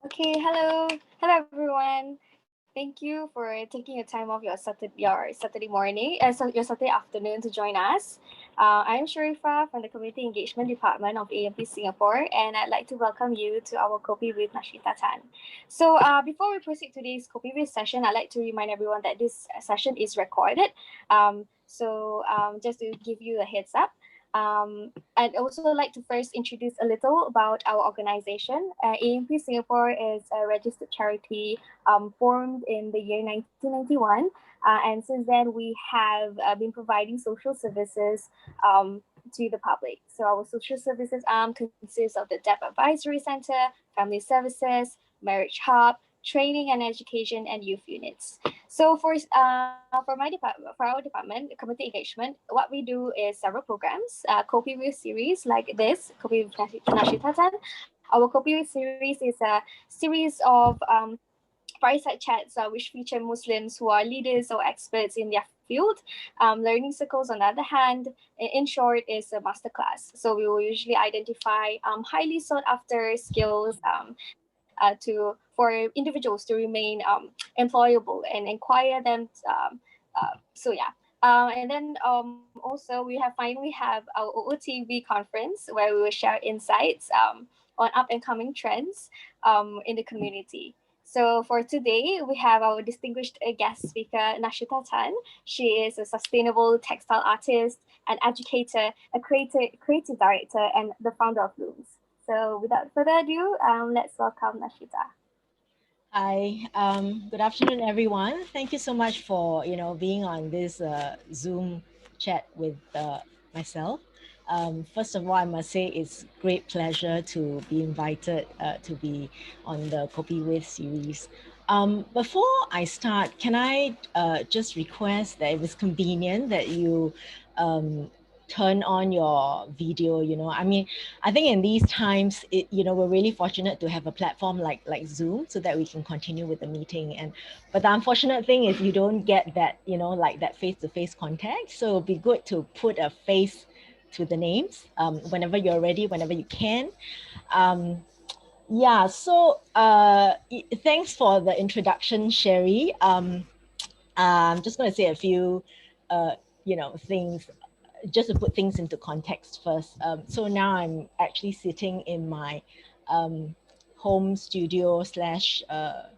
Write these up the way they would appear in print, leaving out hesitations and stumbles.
Okay, hello everyone. Thank you for taking your time off your Saturday morning, your Saturday afternoon to join us. I'm Sharifa from the Community Engagement Department of AMP Singapore, and I'd like to welcome you to our Kopi with Nasyitah Tan. So, before we proceed to today's Kopi with session, I'd like to remind everyone that this session is recorded. Just to give you a heads up. I'd also like to first introduce a little about our organization. AMP Singapore is a registered charity formed in the year 1991. And since then, we have been providing social services to the public. So, our social services arm consists of the Debt Advisory Center, Family Services, Marriage Hub, Training and Education, and Youth Units. So for our department, community engagement, what we do is several programs, Kopi with series like this, Kopi with Nasyitah Tan. Our Kopi with series is a series of fireside chats which feature Muslims who are leaders or experts in their field. Learning circles, on the other hand, in short, is a masterclass. So we will usually identify highly sought after skills for individuals to remain employable and inquire them. So yeah. And then also we have our OOTV conference where we will share insights on up and coming trends in the community. So for today, we have our distinguished guest speaker, Nasyitah Tan. She is a sustainable textile artist, an educator, a creative director, and the founder of LOOMS. So without further ado, let's welcome Nasyitah. Hi, good afternoon, everyone. Thank you so much for being on this Zoom chat with myself. First of all, I must say it's great pleasure to be invited to be on the Kopi With series. Before I start, can I just request that if it's convenient that you turn on your video? I think in these times, we're really fortunate to have a platform like Zoom so that we can continue with the meeting. But the unfortunate thing is you don't get that, like that face-to-face contact. So it'll be good to put a face to the names whenever you're ready, whenever you can. Yeah, so thanks for the introduction, Sherry. I'm just going to say a few, things just to put things into context first. So now I'm actually sitting in my um, home studio slash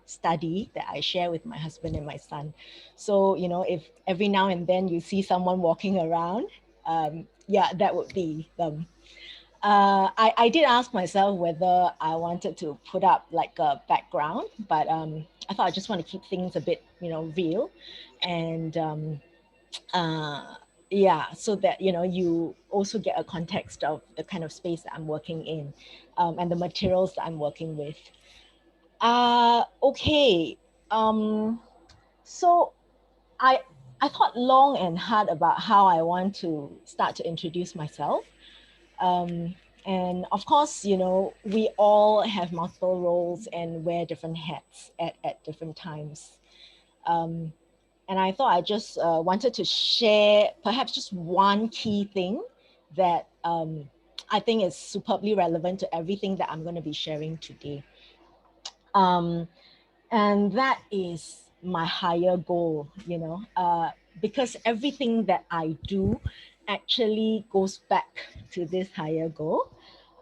study that I share with my husband and my son. So, if every now and then you see someone walking around, yeah, that would be them. I did ask myself whether I wanted to put up like a background, but I thought I just want to keep things a bit, real. And uh, yeah, so that you also get a context of the kind of space that I'm working in, and the materials that I'm working with. Okay. um so i I thought long and hard about how I want to start to introduce myself. And of course, we all have multiple roles and wear different hats at different times. um, and I thought I just wanted to share perhaps just one key thing that I think is superbly relevant to everything that I'm going to be sharing today. Um, and that is my higher goal, because everything that I do actually goes back to this higher goal.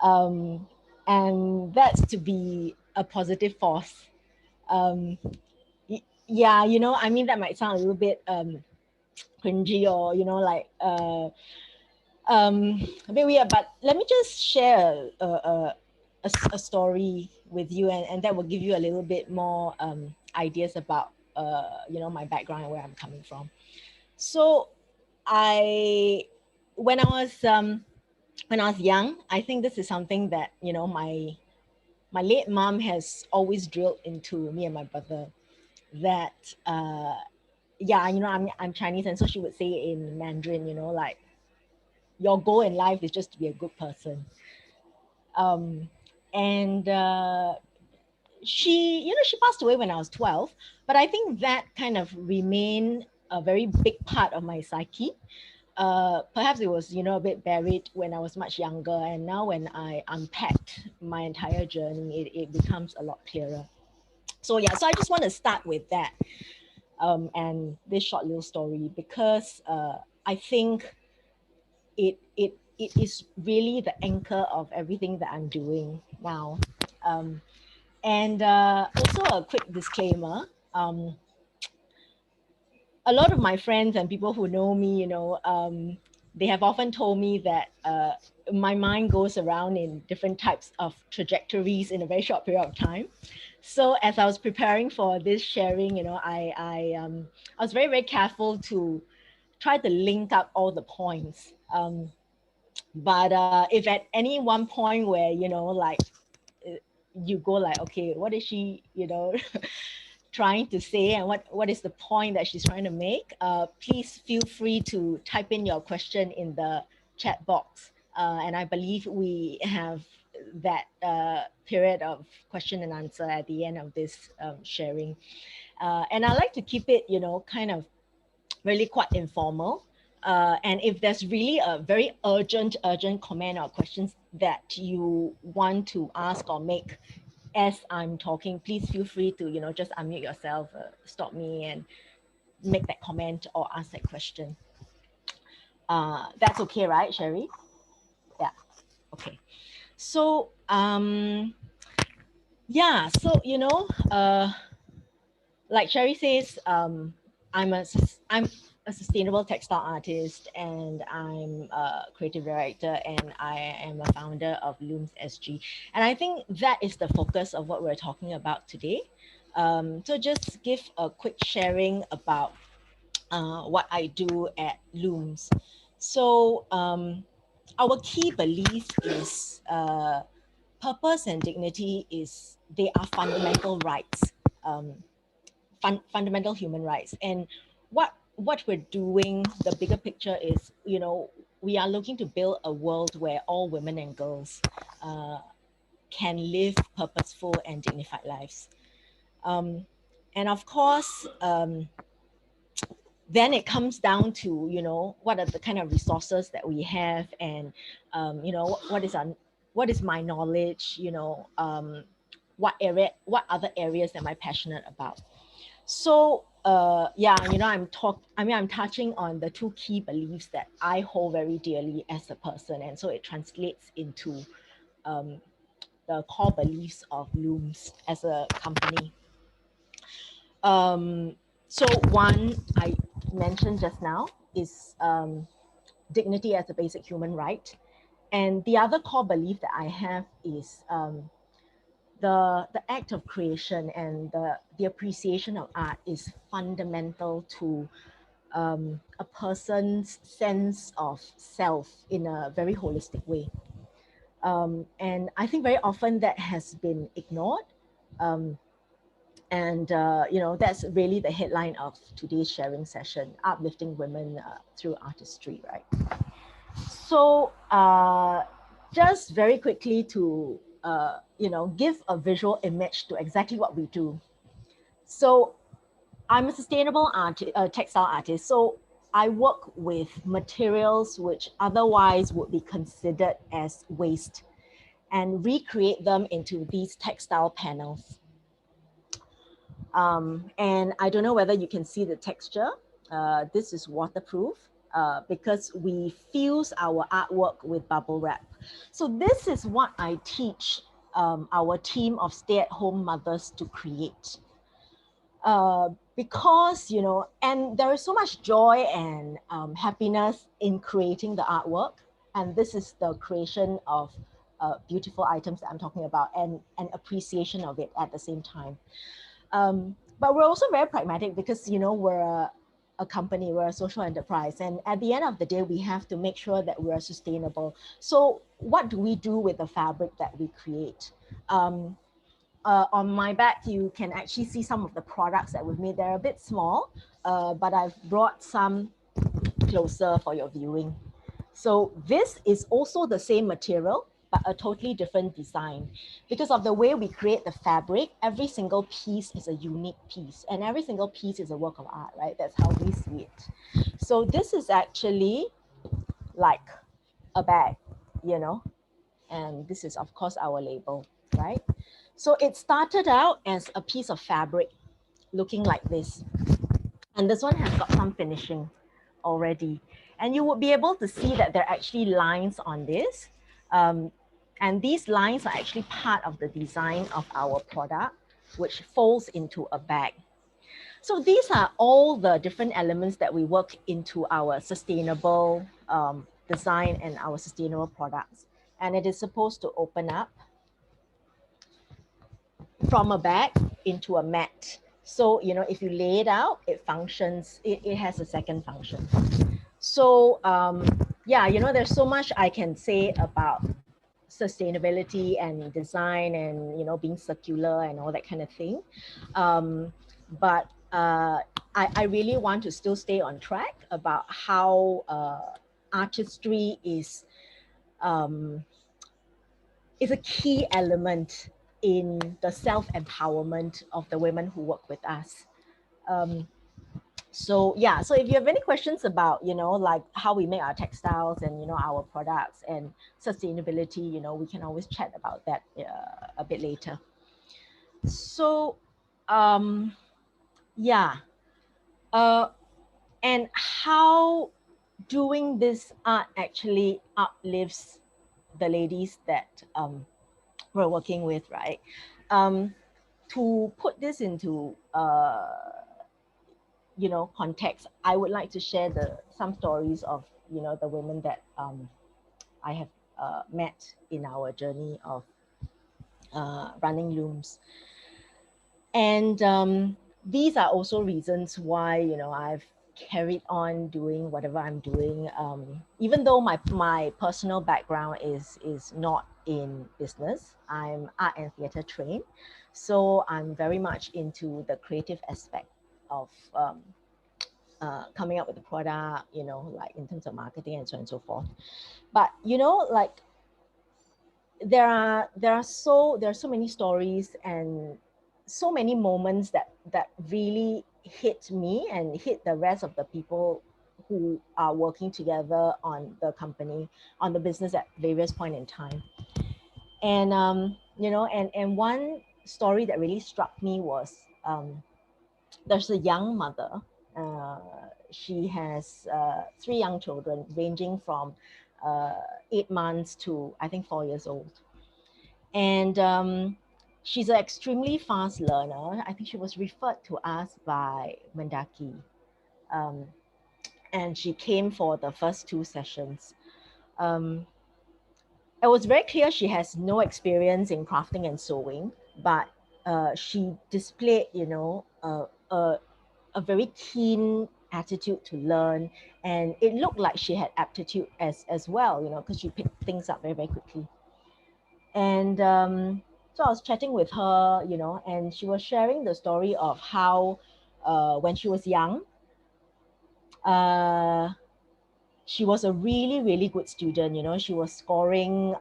Um, and that's to be a positive force. Um, yeah, I mean, that might sound a little bit cringy or a bit weird, but let me just share a story with you, and that will give you a little bit more ideas about my background and where I'm coming from. So I when I was young, I think this is something that my late mom has always drilled into me and my brother, that yeah, I'm Chinese, and so she would say in Mandarin, like, your goal in life is just to be a good person. Um, and she passed away when I was 12, but I think that kind of remained a very big part of my psyche. perhaps it was, a bit buried when I was much younger. And now when I unpacked my entire journey, it becomes a lot clearer. So yeah, so I just want to start with that, and this short little story, because I think it is really the anchor of everything that I'm doing now. Um, and also a quick disclaimer. A lot of my friends and people who know me, they have often told me that my mind goes around in different types of trajectories in a very short period of time. So as I was preparing for this sharing, I was very, very careful to try to link up all the points. But if at any one point where, like, uh, you go like, okay, what is she, trying to say, and what is the point that she's trying to make, please feel free to type in your question in the chat box. And I believe we have that period of question and answer at the end of this sharing. And I like to keep it, kind of really quite informal. And if there's really a very urgent comment or questions that you want to ask or make as I'm talking, please feel free to, just unmute yourself, stop me and make that comment or ask that question. That's okay, right, Sherry? Yeah, okay. So, yeah, so, like Sherry says, I'm a sustainable textile artist, and I'm a creative director, and I am a founder of LOOMS SG. And I think that is the focus of what we're talking about today. So just give a quick sharing about what I do at LOOMS. So our key belief is purpose and dignity is they are fundamental rights. Fundamental human rights. And what we're doing, the bigger picture is, we are looking to build a world where all women and girls uh, can live purposeful and dignified lives. Um, and of course, then it comes down to, what are the kind of resources that we have, and what is my knowledge, what other areas am I passionate about. So yeah, I'm touching on the two key beliefs that I hold very dearly as a person, and so it translates into um, the core beliefs of LOOMS as a company. So one I mentioned just now is dignity as a basic human right, and the other core belief that I have is the act of creation and the appreciation of art is fundamental to a person's sense of self in a very holistic way. And I think very often that has been ignored. Um, and that's really the headline of today's sharing session: uplifting women through artistry, right? So just very quickly to give a visual image to exactly what we do. So I'm a sustainable textile artist. So I work with materials which otherwise would be considered as waste and recreate them into these textile panels. And I don't know whether you can see the texture. This is waterproof because we fuse our artwork with bubble wrap. So this is what I teach our team of stay-at-home mothers to create. Because, and there is so much joy and happiness in creating the artwork. And this is the creation of beautiful items that I'm talking about, and appreciation of it at the same time. But we're also very pragmatic because, we're a company, we're a social enterprise. And at the end of the day, we have to make sure that we're sustainable. So what do we do with the fabric that we create? On my back, you can actually see some of the products that we've made. They're a bit small, but I've brought some closer for your viewing. So this is also the same material, but a totally different design. Because of the way we create the fabric, every single piece is a unique piece, and every single piece is a work of art, right? That's how we see it. So this is actually like a bag, you know, and this is of course our label, right? So it started out as a piece of fabric looking like this, and this one has got some finishing already, and you would be able to see that there are actually lines on this, and these lines are actually part of the design of our product, which folds into a bag. So these are all the different elements that we work into our sustainable design and our sustainable products. And it is supposed to open up from a bag into a mat. So, you know, if you lay it out, it functions, it has a second function. So, yeah, you know, there's so much I can say about sustainability and design and, you know, being circular and all that kind of thing. But I really want to still stay on track about how artistry um, is a key element in the self-empowerment of the women who work with us. Um, so yeah, so if you have any questions about, you know, like how we make our textiles and, you know, our products and sustainability, you know, we can always chat about that a bit later. So yeah, uh, and how doing this art actually uplifts the ladies that we're working with, right? To put this into you know, context, I would like to share some stories of, you know, the women that I have met in our journey of running Looms. And these are also reasons why, you know, I've carried on doing whatever I'm doing, even though my personal background is not in business. I'm art and theatre trained, so I'm very much into the creative aspect of coming up with the product, you know, like in terms of marketing and so on and so forth. But you know, like there are so many stories and so many moments that really hit me and hit the rest of the people who are working together on the company, on the business at various point in time. And you know, and one story that really struck me was there's a young mother. Uh, she has three young children, ranging from uh, 8 months to I think 4 years old. And she's an extremely fast learner. I think she was referred to us by Mendaki. Um, and she came for the first two sessions. Um, it was very clear she has no experience in crafting and sewing, but she displayed, you know, a very keen attitude to learn, and it looked like she had aptitude as well, you know, because she picked things up very quickly. And so I was chatting with her, you know, and she was sharing the story of how when she was young, uh, she was a really good student. You know, she was scoring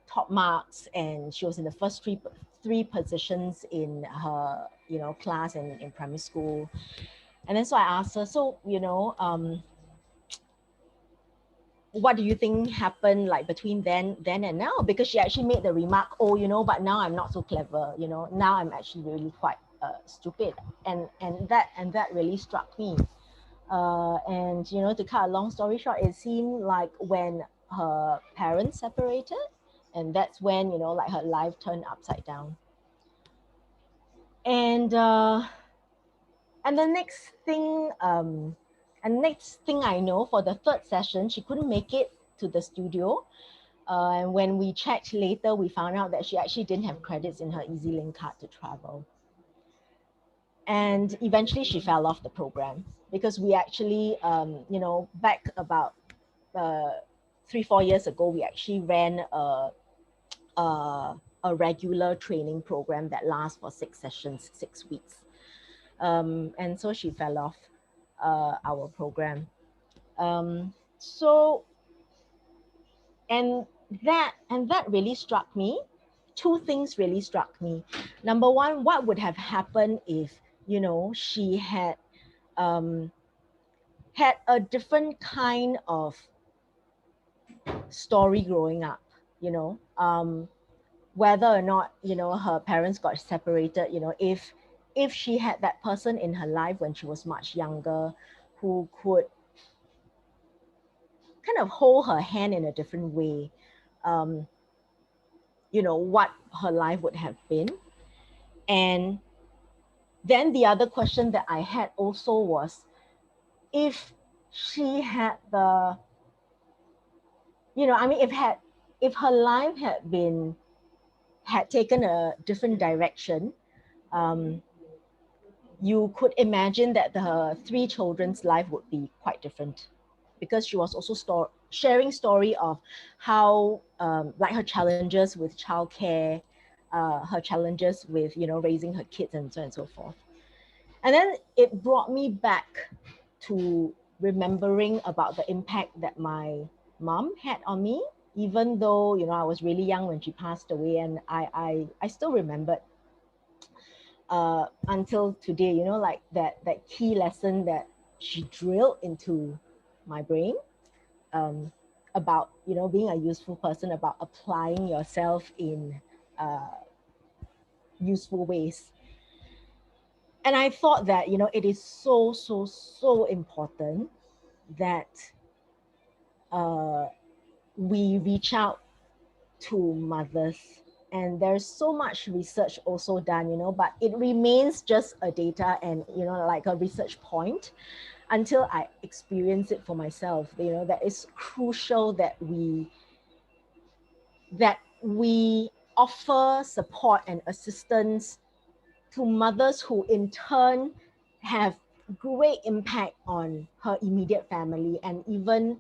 top marks, and she was in the first three positions in her, you know, class and in primary school. And then so I asked her, so, you know, what do you think happened like between then and now? Because she actually made the remark, oh, you know, but now I'm not so clever, you know, now I'm actually really quite stupid. And that really struck me. And, you know, to cut a long story short, it seemed like when her parents separated, and that's when, you know, like her life turned upside down. And and the next thing I know, for the third session, she couldn't make it to the studio. And when we checked later, we found out that she actually didn't have credits in her EasyLink card to travel. And eventually she fell off the program because we actually, you know, back about 3-4 years ago, we actually ran a regular training program that lasts for 6 sessions, 6 weeks. And so she fell off our program. So, and that really struck me. Two things really struck me. Number one, what would have happened if, you know, she had a different kind of story growing up, whether or not, her parents got separated, if she had that person in her life when she was much younger who could kind of hold her hand in a different way, um, what her life would have been. And then the other question that I had also was, if she had the, I mean, if her life had taken a different direction, um, you could imagine that her three children's life would be quite different, because she was also sharing story of how, like her challenges with childcare, her challenges with, raising her kids and so on and so forth. And then it brought me back to remembering about the impact that my mom had on me, even though, I was really young when she passed away, and I still remembered until today, like that key lesson that she drilled into my brain, um, about, being a useful person, about applying yourself in uh, useful ways. And I thought that, it is so, so, so important that uh, we reach out to mothers. And there's so much research also done, but it remains just a data and, like a research point until I experience it for myself. That it's crucial that we offer support and assistance to mothers who in turn have great impact on her immediate family and even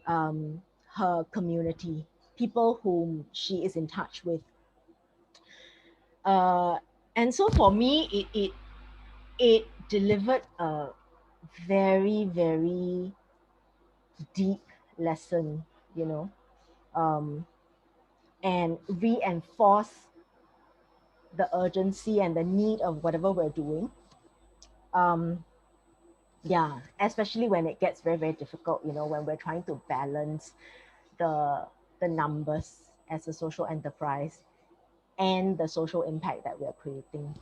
her community, people whom she is in touch with. Uh, and so for me, it delivered a very, very deep lesson, you know, um, and reinforce the urgency and the need of whatever we're doing. Um, yeah, especially when it gets very, very difficult, when we're trying to balance the the numbers as a social enterprise and the social impact that we're creating.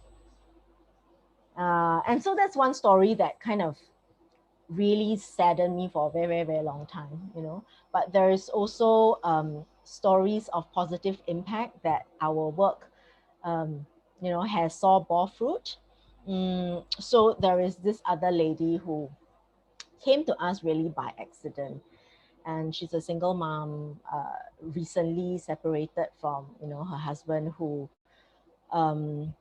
And so that's one story that kind of really saddened me for a very, very, very long time, But there's also stories of positive impact that our work, um, has saw bore fruit. So there is this other lady who came to us really by accident, and she's a single mom, recently separated from, her husband who, um,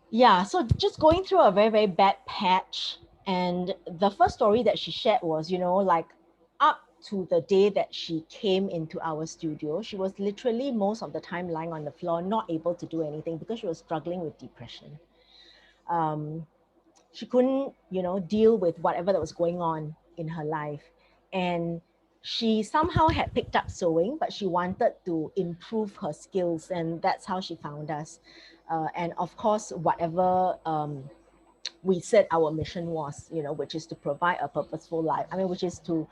yeah, so just going through a very, very bad patch. And the first story that she shared was, like up to the day that she came into our studio, she was literally most of the time lying on the floor, not able to do anything because she was struggling with depression. Um, she couldn't, deal with whatever that was going on in her life. And she somehow had picked up sewing, but she wanted to improve her skills. And that's how she found us. And of course, whatever we said our mission was, which is to provide a purposeful life. I mean, which is to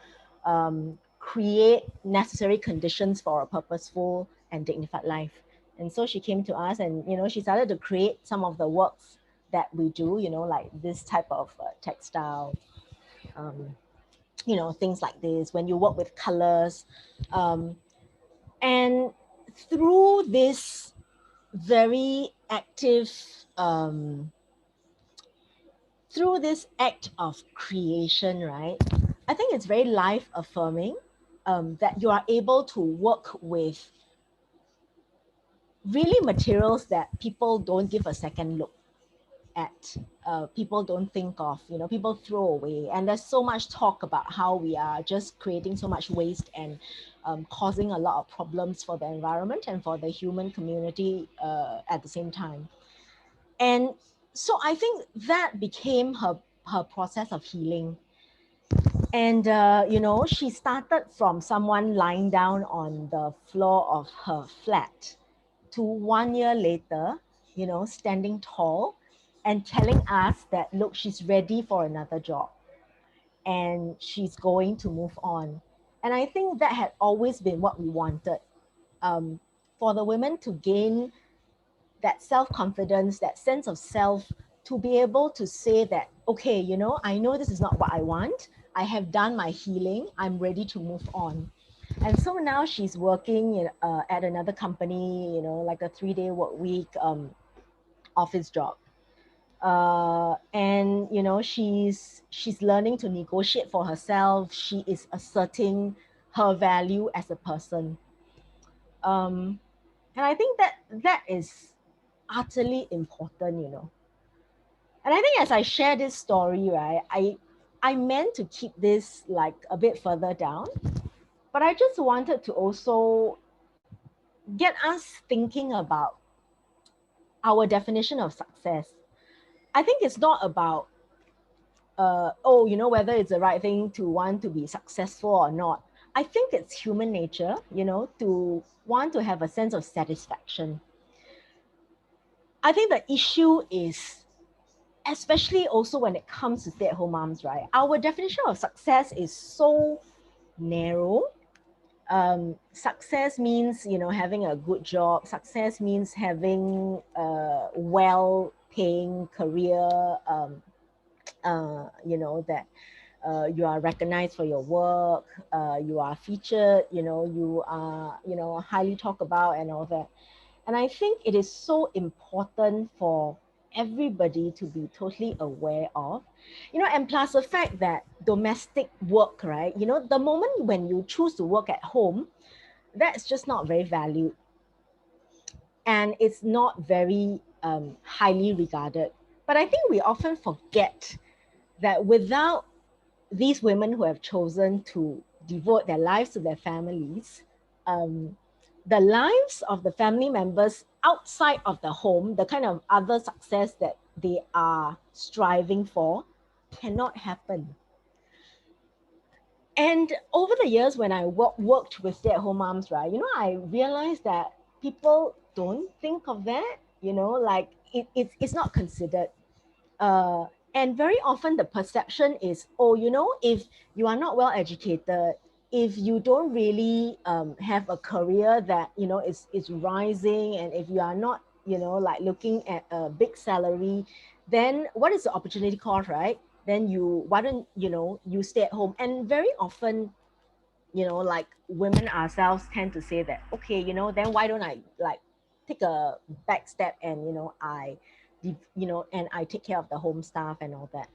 create necessary conditions for a purposeful and dignified life. And so she came to us and, she started to create some of the works that we do, like this type of textile, um, things like this, when you work with colors. And through this very active, through this act of creation, right? I think it's very life affirming, that you are able to work with really materials that people don't give a second look at, people don't think of, people throw away. And there's so much talk about how we are just creating so much waste and causing a lot of problems for the environment and for the human community at the same time. And so I think that became her process of healing. And she started from someone lying down on the floor of her flat to 1 year later, standing tall and telling us that, look, she's ready for another job and she's going to move on. And I think that had always been what we wanted, um, for the women to gain that self-confidence, that sense of self, to be able to say that, okay, you know, I know this is not what I want. I have done my healing. I'm ready to move on. And so now she's working at another company, you know, like a 3-day work week, office job. And you know, she's learning to negotiate for herself. She is asserting her value as a person. Um, and I think that that is utterly important, you know. And I think as I share this story, right, I meant to keep this like a bit further down, but I just wanted to also get us thinking about our definition of success. I think it's not about oh, you know, whether it's the right thing to want to be successful or not. I think it's human nature, you know, to want to have a sense of satisfaction. I think the issue is, especially also when it comes to stay-at-home moms, right? Our definition of success is so narrow. Success means, you know, having a good job. Success means having a well-paying career. You know, that you are recognized for your work. You are featured. You know, you are, you know, highly talked about and all that. And I think it is so important for everybody to be totally aware of, you know, and plus the fact that domestic work, right? You know, the moment when you choose to work at home, that's just not very valued, and it's not very highly regarded. But I think we often forget that without these women who have chosen to devote their lives to their families, um, the lives of the family members outside of the home, the kind of other success that they are striving for, cannot happen. And over the years, when I worked with stay-at-home moms, right, you know, I realized that people don't think of that, you know, like it's not considered. uh, and very often the perception is, oh, you know, if you are not well educated, if you don't really have a career that, you know, is rising, and if you are not, you know, like looking at a big salary, then what is the opportunity cost, right? Then you, why don't, you know, you stay at home? And very often, you know, like women ourselves tend to say that, okay, you know, then why don't I like take a back step and, you know, you know, and I take care of the home staff and all that.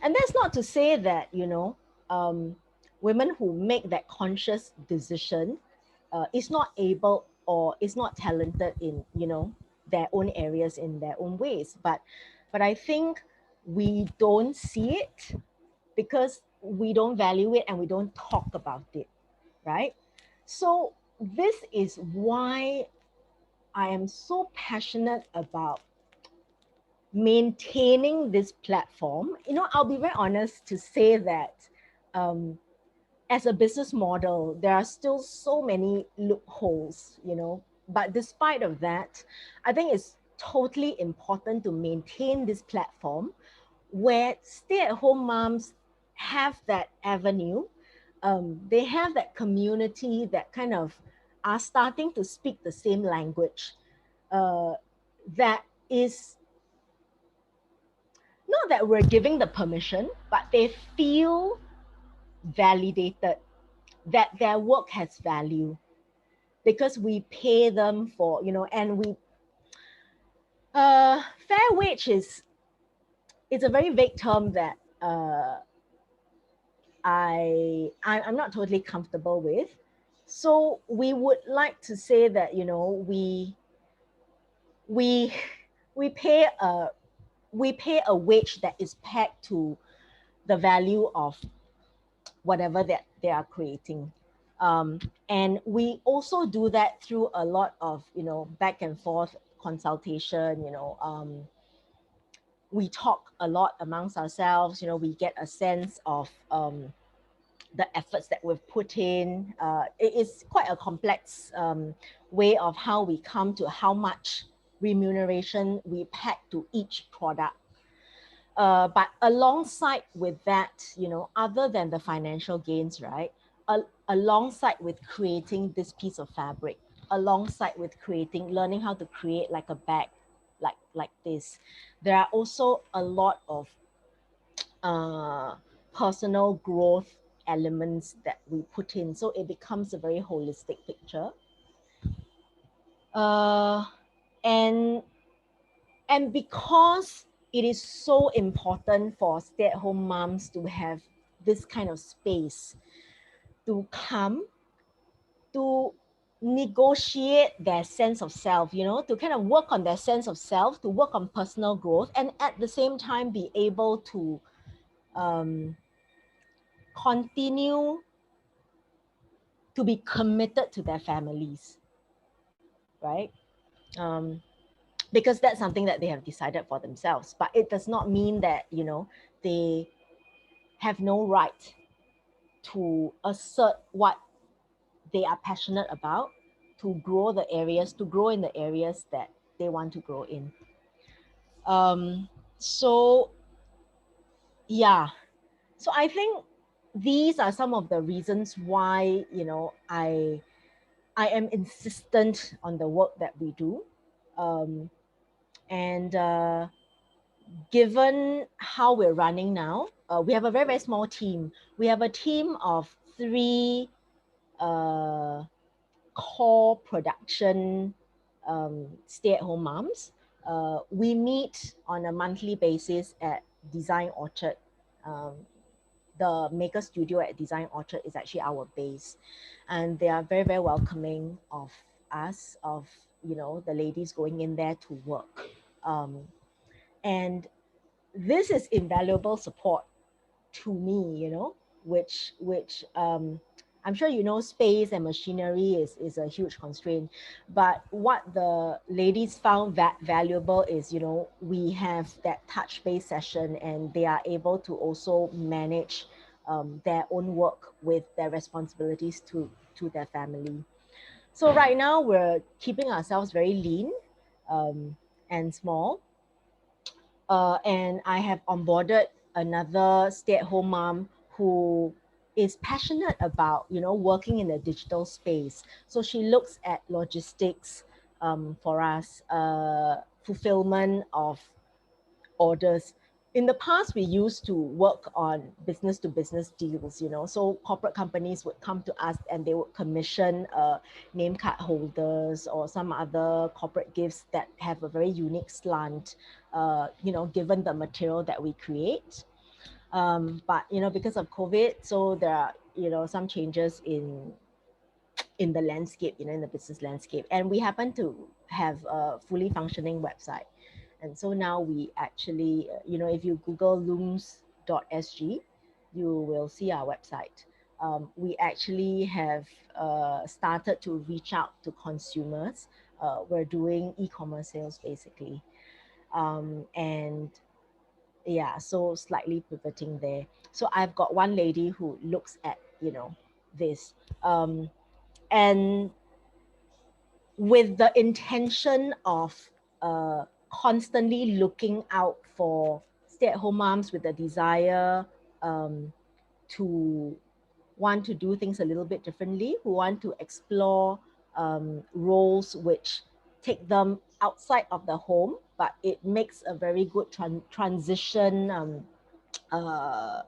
And that's not to say that, you know, um, women who make that conscious decision is not able or is not talented in, you know, their own areas, in their own ways. But I think we don't see it because we don't value it and we don't talk about it, right? So this is why I am so passionate about maintaining this platform. You know, I'll be very honest to say that um, as a business model, there are still so many loopholes, you know. But despite of that, I think it's totally important to maintain this platform where stay-at-home moms have that avenue. They have that community that kind of are starting to speak the same language. Uh, that is not that we're giving the permission, but they feel validated, that their work has value because we pay them for, you know, and we fair wage is, it's a very vague term that I'm not totally comfortable with. So we would like to say that, you know, we we pay a we pay a wage that is pegged to the value of whatever that they are creating. Um, and we also do that through a lot of, you know, back and forth consultation. You know, we talk a lot amongst ourselves. You know, we get a sense of the efforts that we've put in. It is quite a complex way of how we come to how much remuneration we pack to each product. But alongside with that, you know, other than the financial gains, right? alongside with creating this piece of fabric, alongside with learning how to create like a bag like this, there are also a lot of uh, personal growth elements that we put in, so it becomes a very holistic picture. uh, and because it is so important for stay-at-home moms to have this kind of space to come to negotiate their sense of self, you know, to kind of work on their sense of self, to work on personal growth, and at the same time be able to um, continue to be committed to their families, right? Um, because that's something that they have decided for themselves. But it does not mean that, you know, they have no right to assert what they are passionate about, to grow in the areas that they want to grow in. So yeah, so I think these are some of the reasons why, you know, I am insistent on the work that we do. And given how we're running now, we have a very, very small team. We have a team of 3 uh, core production stay-at-home moms. We meet on a monthly basis at Design Orchard. Um, the Maker Studio at Design Orchard is actually our base, and they are very, very welcoming of us, of, you know, the ladies going in there to work. And this is invaluable support to me, you know, which I'm sure, you know, space and machinery is a huge constraint. But what the ladies found that valuable is, you know, we have that touch-based session, and they are able to also manage their own work with their responsibilities to their family. So right now we're keeping ourselves very lean and small. And I have onboarded another stay-at-home mom who is passionate about, you know, working in the digital space. So she looks at logistics for us, fulfillment of orders. In the past, we used to work on business to business deals, you know, so corporate companies would come to us and they would commission name card holders or some other corporate gifts that have a very unique slant, you know, given the material that we create. But, you know, because of COVID, so there are, you know, some changes in the landscape, you know, in the business landscape. And we happen to have a fully functioning website. And so now we actually, you know, if you Google looms.sg, you will see our website. We actually have started to reach out to consumers. We're doing e-commerce sales basically. And yeah, so slightly pivoting there. So I've got one lady who looks at, you know, this. And with the intention of constantly looking out for stay-at-home moms with a desire to want to do things a little bit differently, who want to explore roles which take them outside of the home, but it makes a very good transition uh,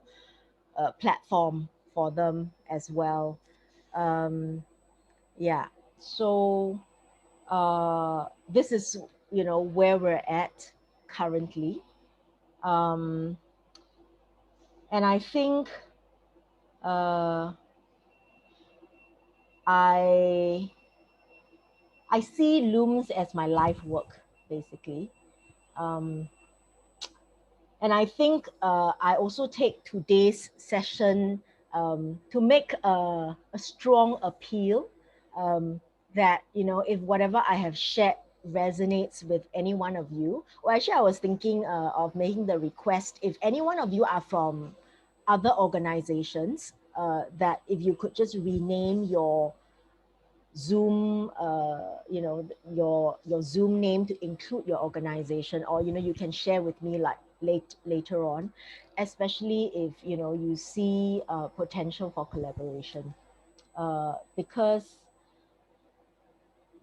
platform for them as well. Yeah, so this is, you know, where we're at currently. And I think uh, I I see Looms as my life work basically. Um, and I think I also take today's session to make a strong appeal that, you know, if whatever I have shared resonates with any one of you, or actually I was thinking of making the request, if any one of you are from other organizations, that if you could just rename your Zoom, you know, your Zoom name to include your organization, or, you know, you can share with me like later on, especially if, you know, you see potential for collaboration. because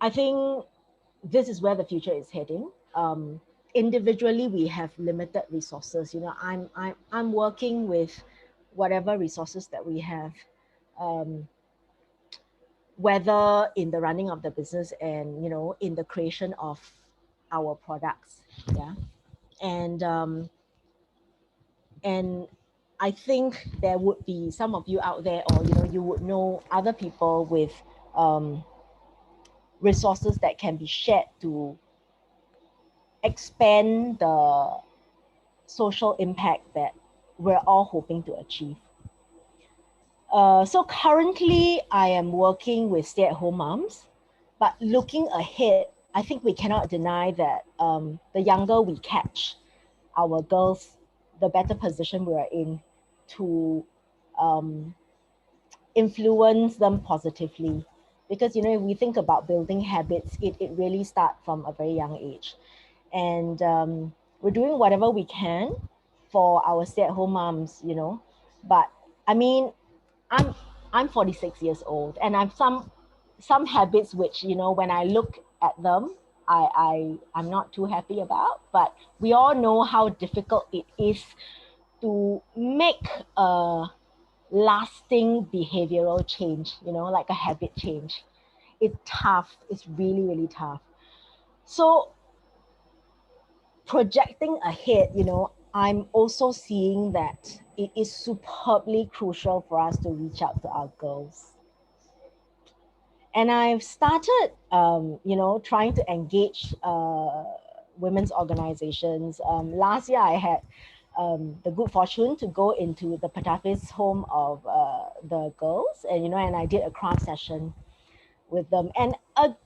I think this is where the future is heading. Individually, we have limited resources. You know, I'm working with whatever resources that we have, um, whether in the running of the business and, you know, in the creation of our products. Yeah. And and I think there would be some of you out there, or, you know, you would know other people with um, resources that can be shared to expand the social impact that we're all hoping to achieve. So currently, I am working with stay-at-home moms, but looking ahead, I think we cannot deny that the younger we catch our girls, the better position we are in to um, influence them positively. Because, you know, if we think about building habits, it really starts from a very young age. And we're doing whatever we can for our stay-at-home moms, you know. But I mean, I'm I'm 46 years old, and I've some habits which, you know, when I look at them, I'm not too happy about. But we all know how difficult it is to make a lasting behavioral change, you know, like a habit change. It's tough. It's really, really tough. So projecting ahead, you know, I'm also seeing that it is superbly crucial for us to reach out to our girls. And I've started, you know, trying to engage women's organizations. Last year, I had the good fortune to go into the Patafis home of the girls, and, you know, and I did a craft session with them. And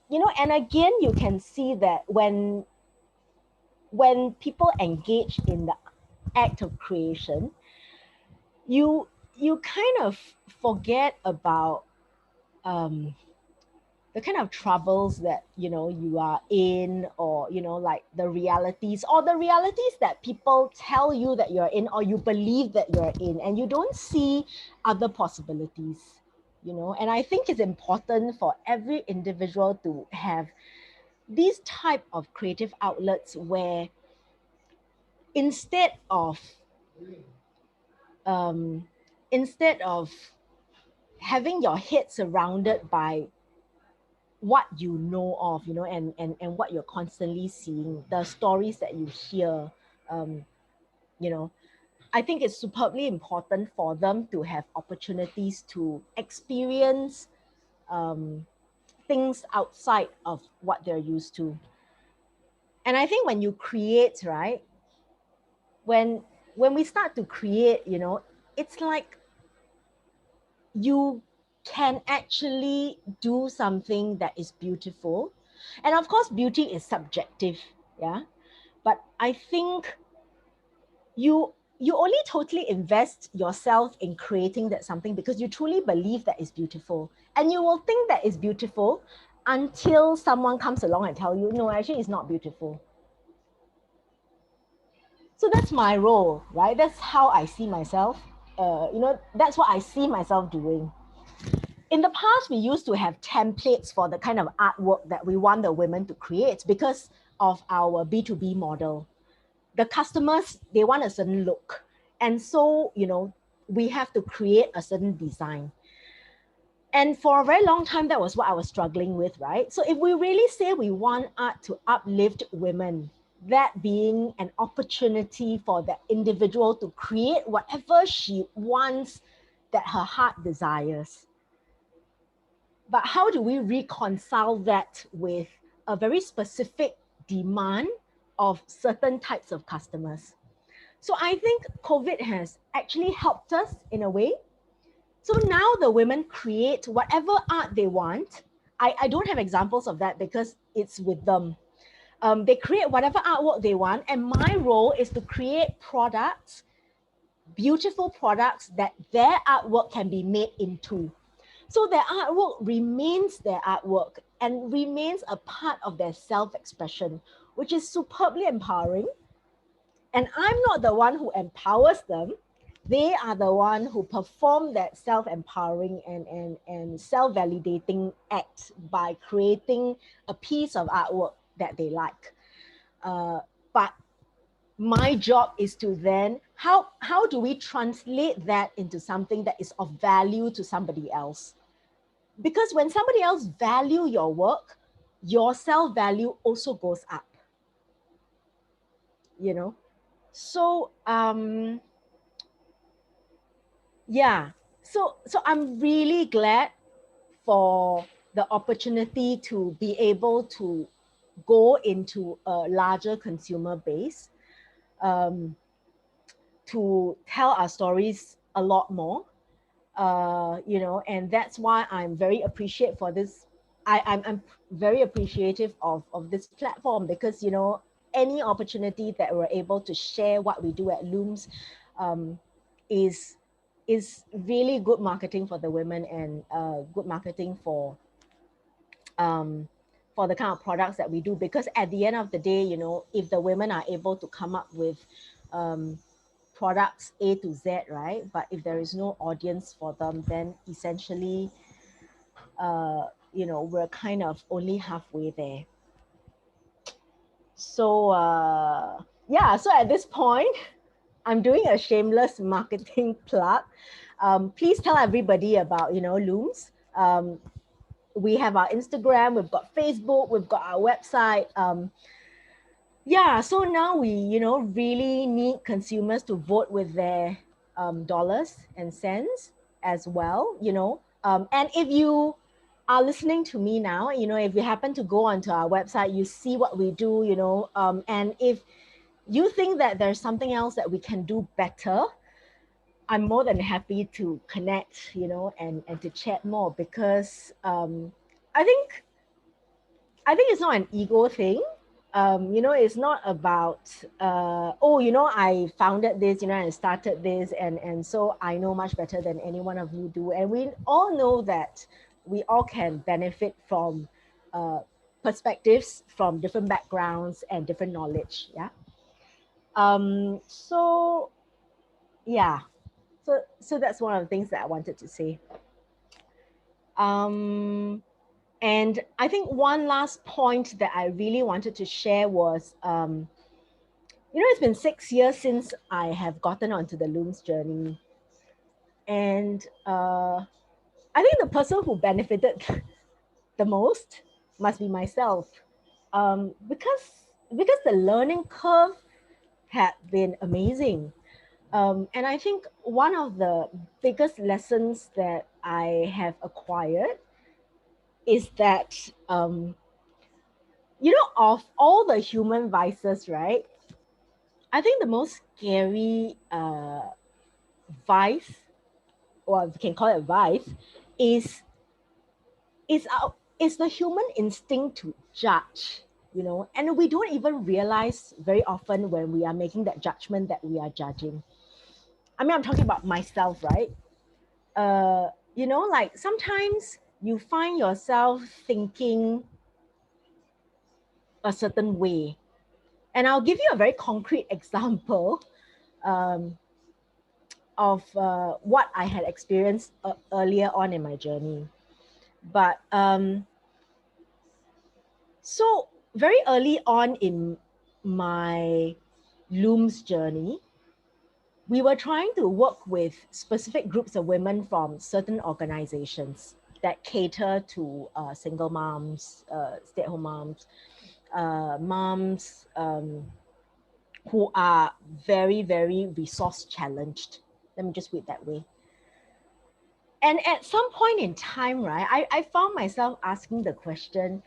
you know, and again, you can see that when people engage in the act of creation, you kind of forget about um, the kind of troubles that, you know, you are in, or, you know, like the realities, or the realities that people tell you that you're in, or you believe that you're in, and you don't see other possibilities, you know. And I think it's important for every individual to have these type of creative outlets where instead of um, instead of having your head surrounded by what you know of, you know, and what you're constantly seeing, the stories that you hear, um, you know, I think it's superbly important for them to have opportunities to experience um, things outside of what they're used to. And I think when you create, right, when when we start to create, you know, it's like you can actually do something that is beautiful. And of course, beauty is subjective, yeah. But I think you only totally invest yourself in creating that something because you truly believe that is beautiful. And you will think that is beautiful until someone comes along and tell you, no, actually it's not beautiful. So that's my role, right? That's how I see myself. You know, that's what I see myself doing. In the past, we used to have templates for the kind of artwork that we want the women to create because of our B2B model. The customers, they want a certain look. And so, you know, we have to create a certain design. And for a very long time, that was what I was struggling with, right? So if we really say we want art to uplift women, that being an opportunity for that individual to create whatever she wants that her heart desires. But how do we reconcile that with a very specific demand of certain types of customers? So I think COVID has actually helped us in a way. So now the women create whatever art they want. I don't have examples of that because it's with them. They create whatever artwork they want, and my role is to create products, beautiful products that their artwork can be made into. So their artwork remains their artwork and remains a part of their self-expression, which is superbly empowering. And I'm not the one who empowers them. they are the one who perform that self-empowering and self-validating act by creating a piece of artwork that they like. But my job is to then, how do we translate that into something that is of value to somebody else? Because when somebody else value your work, your self-value also goes up, you know? So, yeah. So I'm really glad for the opportunity to be able to go into a larger consumer base, um, to tell our stories a lot more, you know, and that's why I'm very appreciative for this. I'm very appreciative of this platform, because, you know, any opportunity that we're able to share what we do at LOOMS, um, is really good marketing for the women, and good marketing um, for the kind of products that we do. Because at the end of the day, you know, if the women are able to come up with um, products A to Z, right? But if there is no audience for them, then essentially, you know, we're kind of only halfway there. So, yeah, so at this point, I'm doing a shameless marketing plug. Please tell everybody about, you know, LOOMS. We have our Instagram, we've got Facebook, we've got our website. Yeah, so now we, you know, really need consumers to vote with their dollars and cents as well, you know. And if you are listening to me now, you know, if you happen to go onto our website, you see what we do, you know, and if you think that there's something else that we can do better, I'm more than happy to connect, you know, and to chat more, because I think it's not an ego thing. You know, it's not about, oh, you know, I founded this, you know, and started this, and so I know much better than any one of you do. And we all know that we all can benefit from perspectives from different backgrounds and different knowledge. Yeah. So yeah. So that's one of the things that I wanted to say. And I think one last point that I really wanted to share was, you know, it's been 6 years since I have gotten onto the LOOMS journey. And I think the person who benefited the most must be myself. Because the learning curve had been amazing. And I think one of the biggest lessons that I have acquired is that, you know, of all the human vices, right? I think the most scary vice, or we can call it vice, is is our is the human instinct to judge, you know, and we don't even realize very often when we are making that judgment that we are judging. I mean, I'm talking about myself, right? You know, like sometimes you find yourself thinking a certain way. And I'll give you a very concrete example um, of what I had experienced earlier on in my journey. But so very early on in my LOOMS journey, we were trying to work with specific groups of women from certain organizations that cater to single moms, stay-at-home moms, moms who are very, very resource challenged. Let me just put it that way. And at some point in time, right, I found myself asking the question,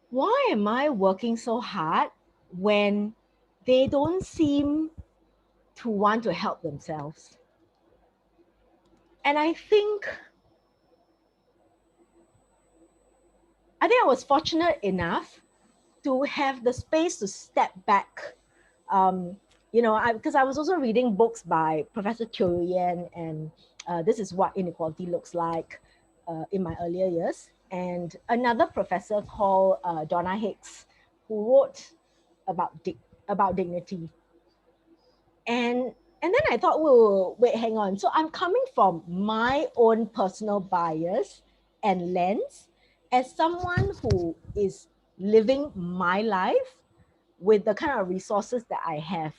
why am I working so hard when they don't seem to want to help themselves? And I think I was fortunate enough to have the space to step back. You know, because I was also reading books by Professor Teo Yan, and This Is What Inequality Looks Like, in my earlier years. And another professor called Donna Hicks, who wrote about dignity. And And then I thought, whoa, wait, hang on. So I'm coming from my own personal bias and lens as someone who is living my life with the kind of resources that I have.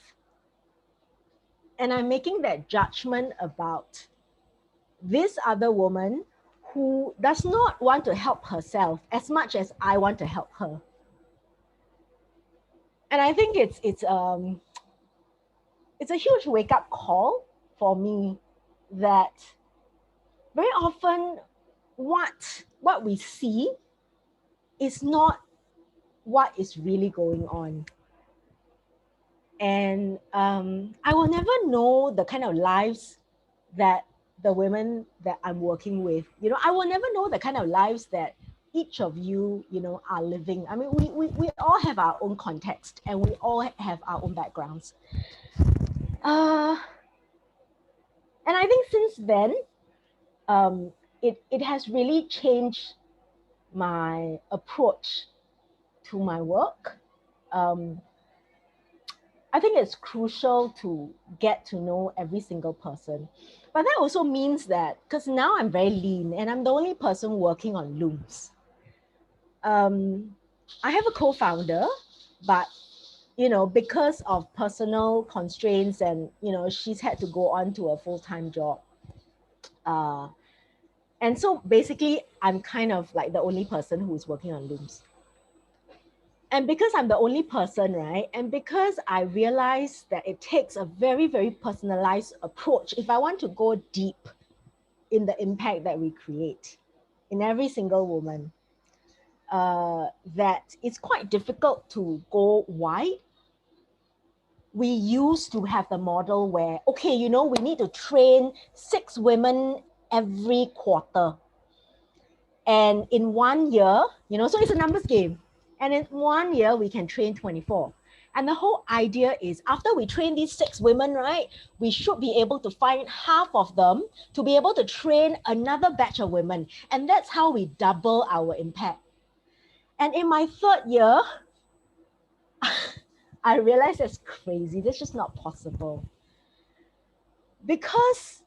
And I'm making that judgment about this other woman who does not want to help herself as much as I want to help her. And I think it's a huge wake-up call for me that very often what we see is not what is really going on. And I will never know the kind of lives that the women that I'm working with, I will never know the kind of lives that each of you, are living. I mean, we all have our own context and we all have our own backgrounds. And I think since then, it has really changed my approach to my work. I think it's crucial to get to know every single person. But that also means that, because now I'm very lean and I'm the only person working on LOOMS. I have a co-founder, but because of personal constraints and she's had to go on to a full-time job. And so basically, I'm kind of like the only person who's working on LOOMS. And because I'm the only person, right? And because I realize that it takes a very, very personalized approach if I want to go deep in the impact that we create in every single woman, that it's quite difficult to go wide. We used to have the model where, okay, we need to train 6 women every quarter. And in 1 year, so it's a numbers game. And in 1 year, we can train 24. And the whole idea is after we train these 6 women, right, we should be able to find half of them to be able to train another batch of women. And that's how we double our impact. And in my 3rd year, I realized that's crazy. That's just not possible. Because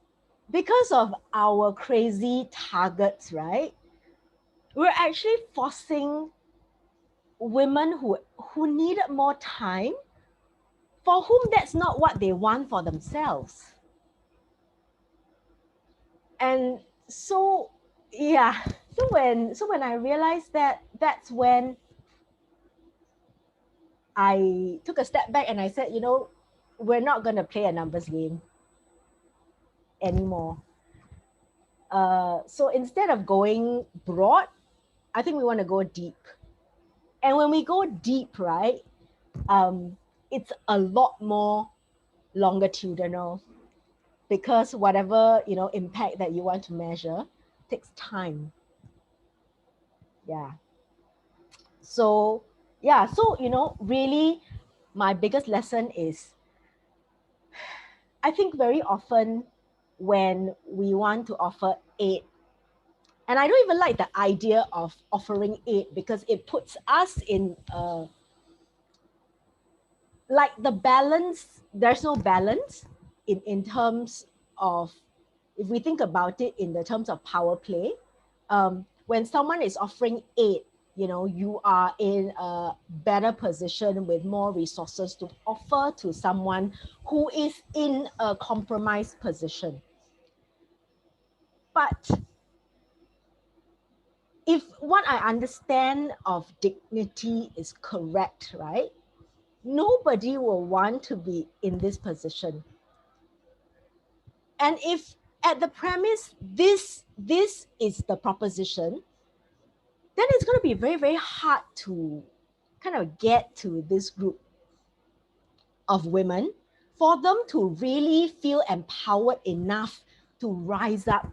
of our crazy targets, right, we're actually forcing women who needed more time, for whom that's not what they want for themselves. And so, yeah, so when I realized that, that's when I took a step back and I said, we're not going to play a numbers game anymore. So instead of going broad, I think we want to go deep. And when we go deep, right, it's a lot more longitudinal, because whatever impact that you want to measure takes time. Yeah. So really my biggest lesson is, I think very often when we want to offer aid, and I don't even like the idea of offering aid because it puts us in like the balance, there's no balance in terms of, if we think about it in the terms of power play. When someone is offering aid, you are in a better position with more resources to offer to someone who is in a compromised position. But if what I understand of dignity is correct, right, nobody will want to be in this position. And if at the premise, this is the proposition, then it's going to be very, very hard to kind of get to this group of women for them to really feel empowered enough to rise up,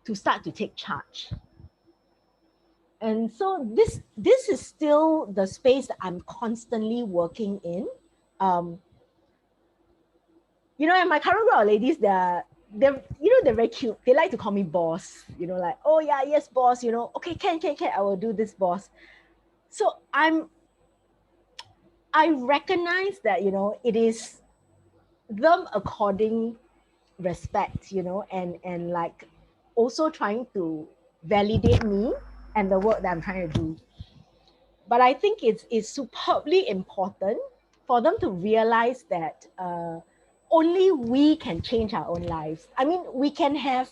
to start to take charge. And so this is still the space that I'm constantly working in. And my current group of ladies, they're very cute. They like to call me boss, like, oh yeah, yes, boss, okay, can, I will do this, boss. So I recognize that, it is them according respect, and like also trying to validate me and the work that I'm trying to do. But I think it's superbly important for them to realize that only we can change our own lives. I mean, we can have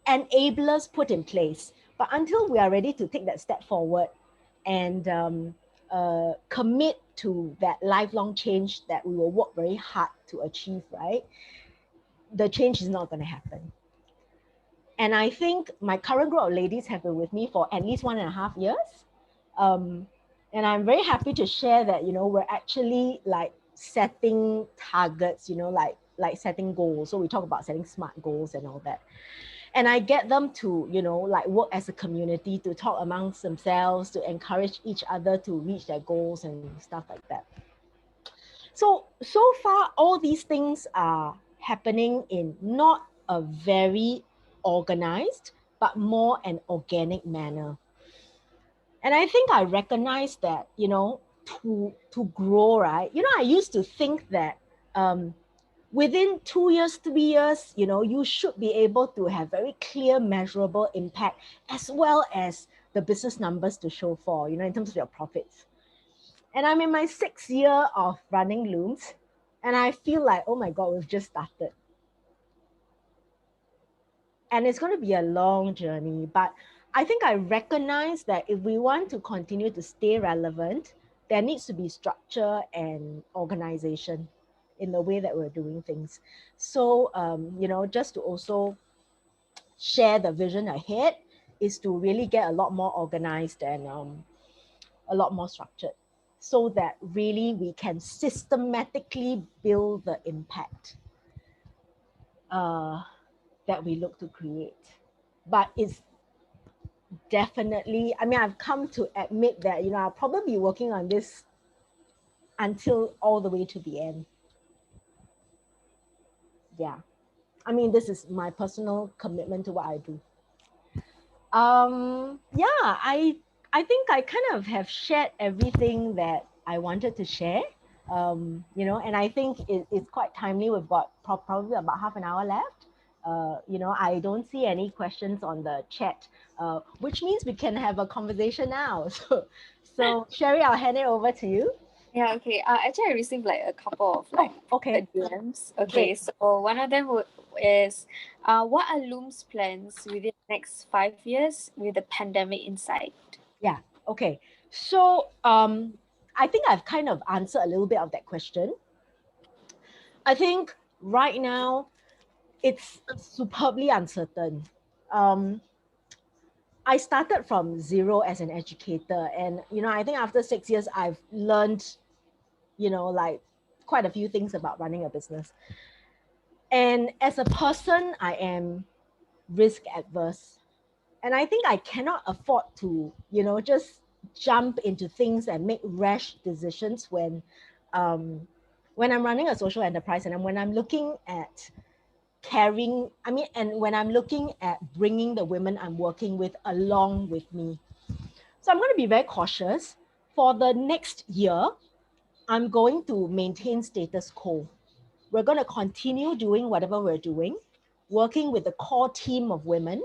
enablers put in place, but until we are ready to take that step forward and commit to that lifelong change that we will work very hard to achieve, right? The change is not going to happen. And I think my current group of ladies have been with me for at least 1.5 years. Um, and I'm very happy to share that, we're actually like setting targets, like setting goals. So we talk about setting SMART goals and all that. And I get them to, like work as a community, to talk amongst themselves, to encourage each other to reach their goals and stuff like that. So far, all these things are happening in not a very organized, but more an organic manner. And I think I recognize that, to grow, right? I used to think that within 2 years, 3 years, you should be able to have very clear, measurable impact, as well as the business numbers to show for, in terms of your profits. And I'm in my 6th year of running LOOMS, and I feel like, oh my God, we've just started. And it's going to be a long journey, but I think I recognize that if we want to continue to stay relevant, there needs to be structure and organization in the way that we're doing things. So, just to also share the vision ahead is to really get a lot more organized and a lot more structured, so that really we can systematically build the impact that we look to create. But it's definitely, I mean, I've come to admit that, I'll probably be working on this until all the way to the end. Yeah. I mean, this is my personal commitment to what I do. Yeah, I think I kind of have shared everything that I wanted to share. And I think it's quite timely. We've got probably about half an hour left. I don't see any questions on the chat, which means we can have a conversation now. So Sherry, I'll hand it over to you. Yeah, okay. Actually, I received like a couple of like Okay, DMs. Okay, great. so one of them is, what are Loom's plans within the next 5 years with the pandemic in sight? Yeah, okay. So I think I've kind of answered a little bit of that question. I think right now it's superbly uncertain. Um, I started from zero as an educator, and I think after 6 years, I've learned, like quite a few things about running a business. And as a person, I am risk adverse, and I think I cannot afford to, just jump into things and make rash decisions when I'm running a social enterprise, and when I'm looking at and when I'm looking at bringing the women I'm working with along with me. So I'm going to be very cautious. For the next year, I'm going to maintain status quo. We're going to continue doing whatever we're doing, working with the core team of women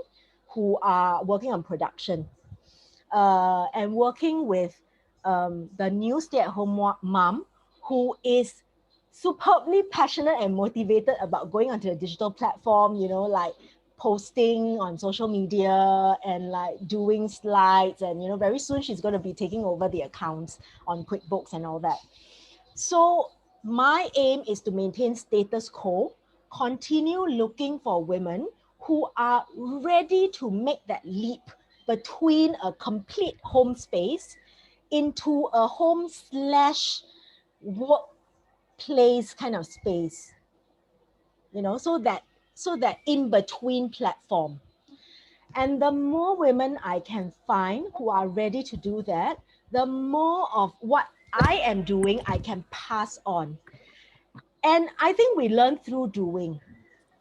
who are working on production, and working with the new stay-at-home mom who is superbly passionate and motivated about going onto a digital platform, like posting on social media and like doing slides. And, very soon she's going to be taking over the accounts on QuickBooks and all that. So my aim is to maintain status quo, continue looking for women who are ready to make that leap between a complete home space into a home / workplace kind of space, so that in between platform. And the more women I can find who are ready to do that, the more of what I am doing I can pass on. And I think we learn through doing.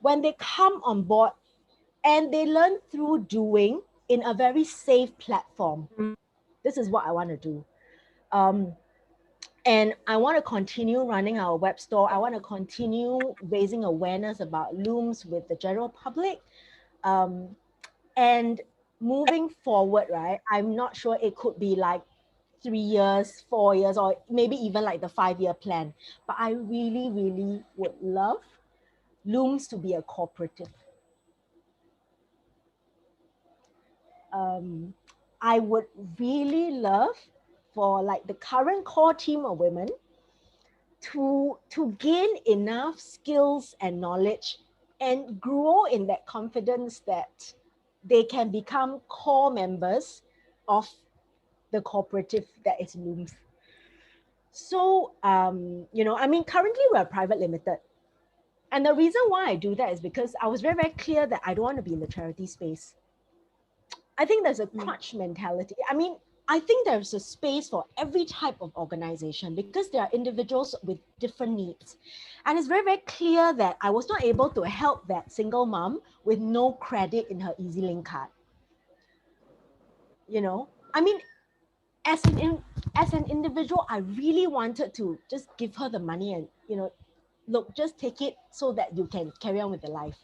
When they come on board and they learn through doing in a very safe platform, this is what I want to do. And I want to continue running our web store. I want to continue raising awareness about LOOMS with the general public. Um, and moving forward, right, I'm not sure, it could be like 3 years, 4 years, or maybe even like the 5-year plan. But I really, really would love LOOMS to be a cooperative. Um, I would really love for like the current core team of women to gain enough skills and knowledge and grow in that confidence that they can become core members of the cooperative that is LOOMS. So, I mean, currently we're private limited. And the reason why I do that is because I was very, very clear that I don't want to be in the charity space. I think there's a crutch mentality. I mean, I think there's a space for every type of organization because there are individuals with different needs. And it's very, very clear that I was not able to help that single mom with no credit in her EasyLink card. I mean, as an individual, I really wanted to just give her the money and, look, just take it so that you can carry on with your life.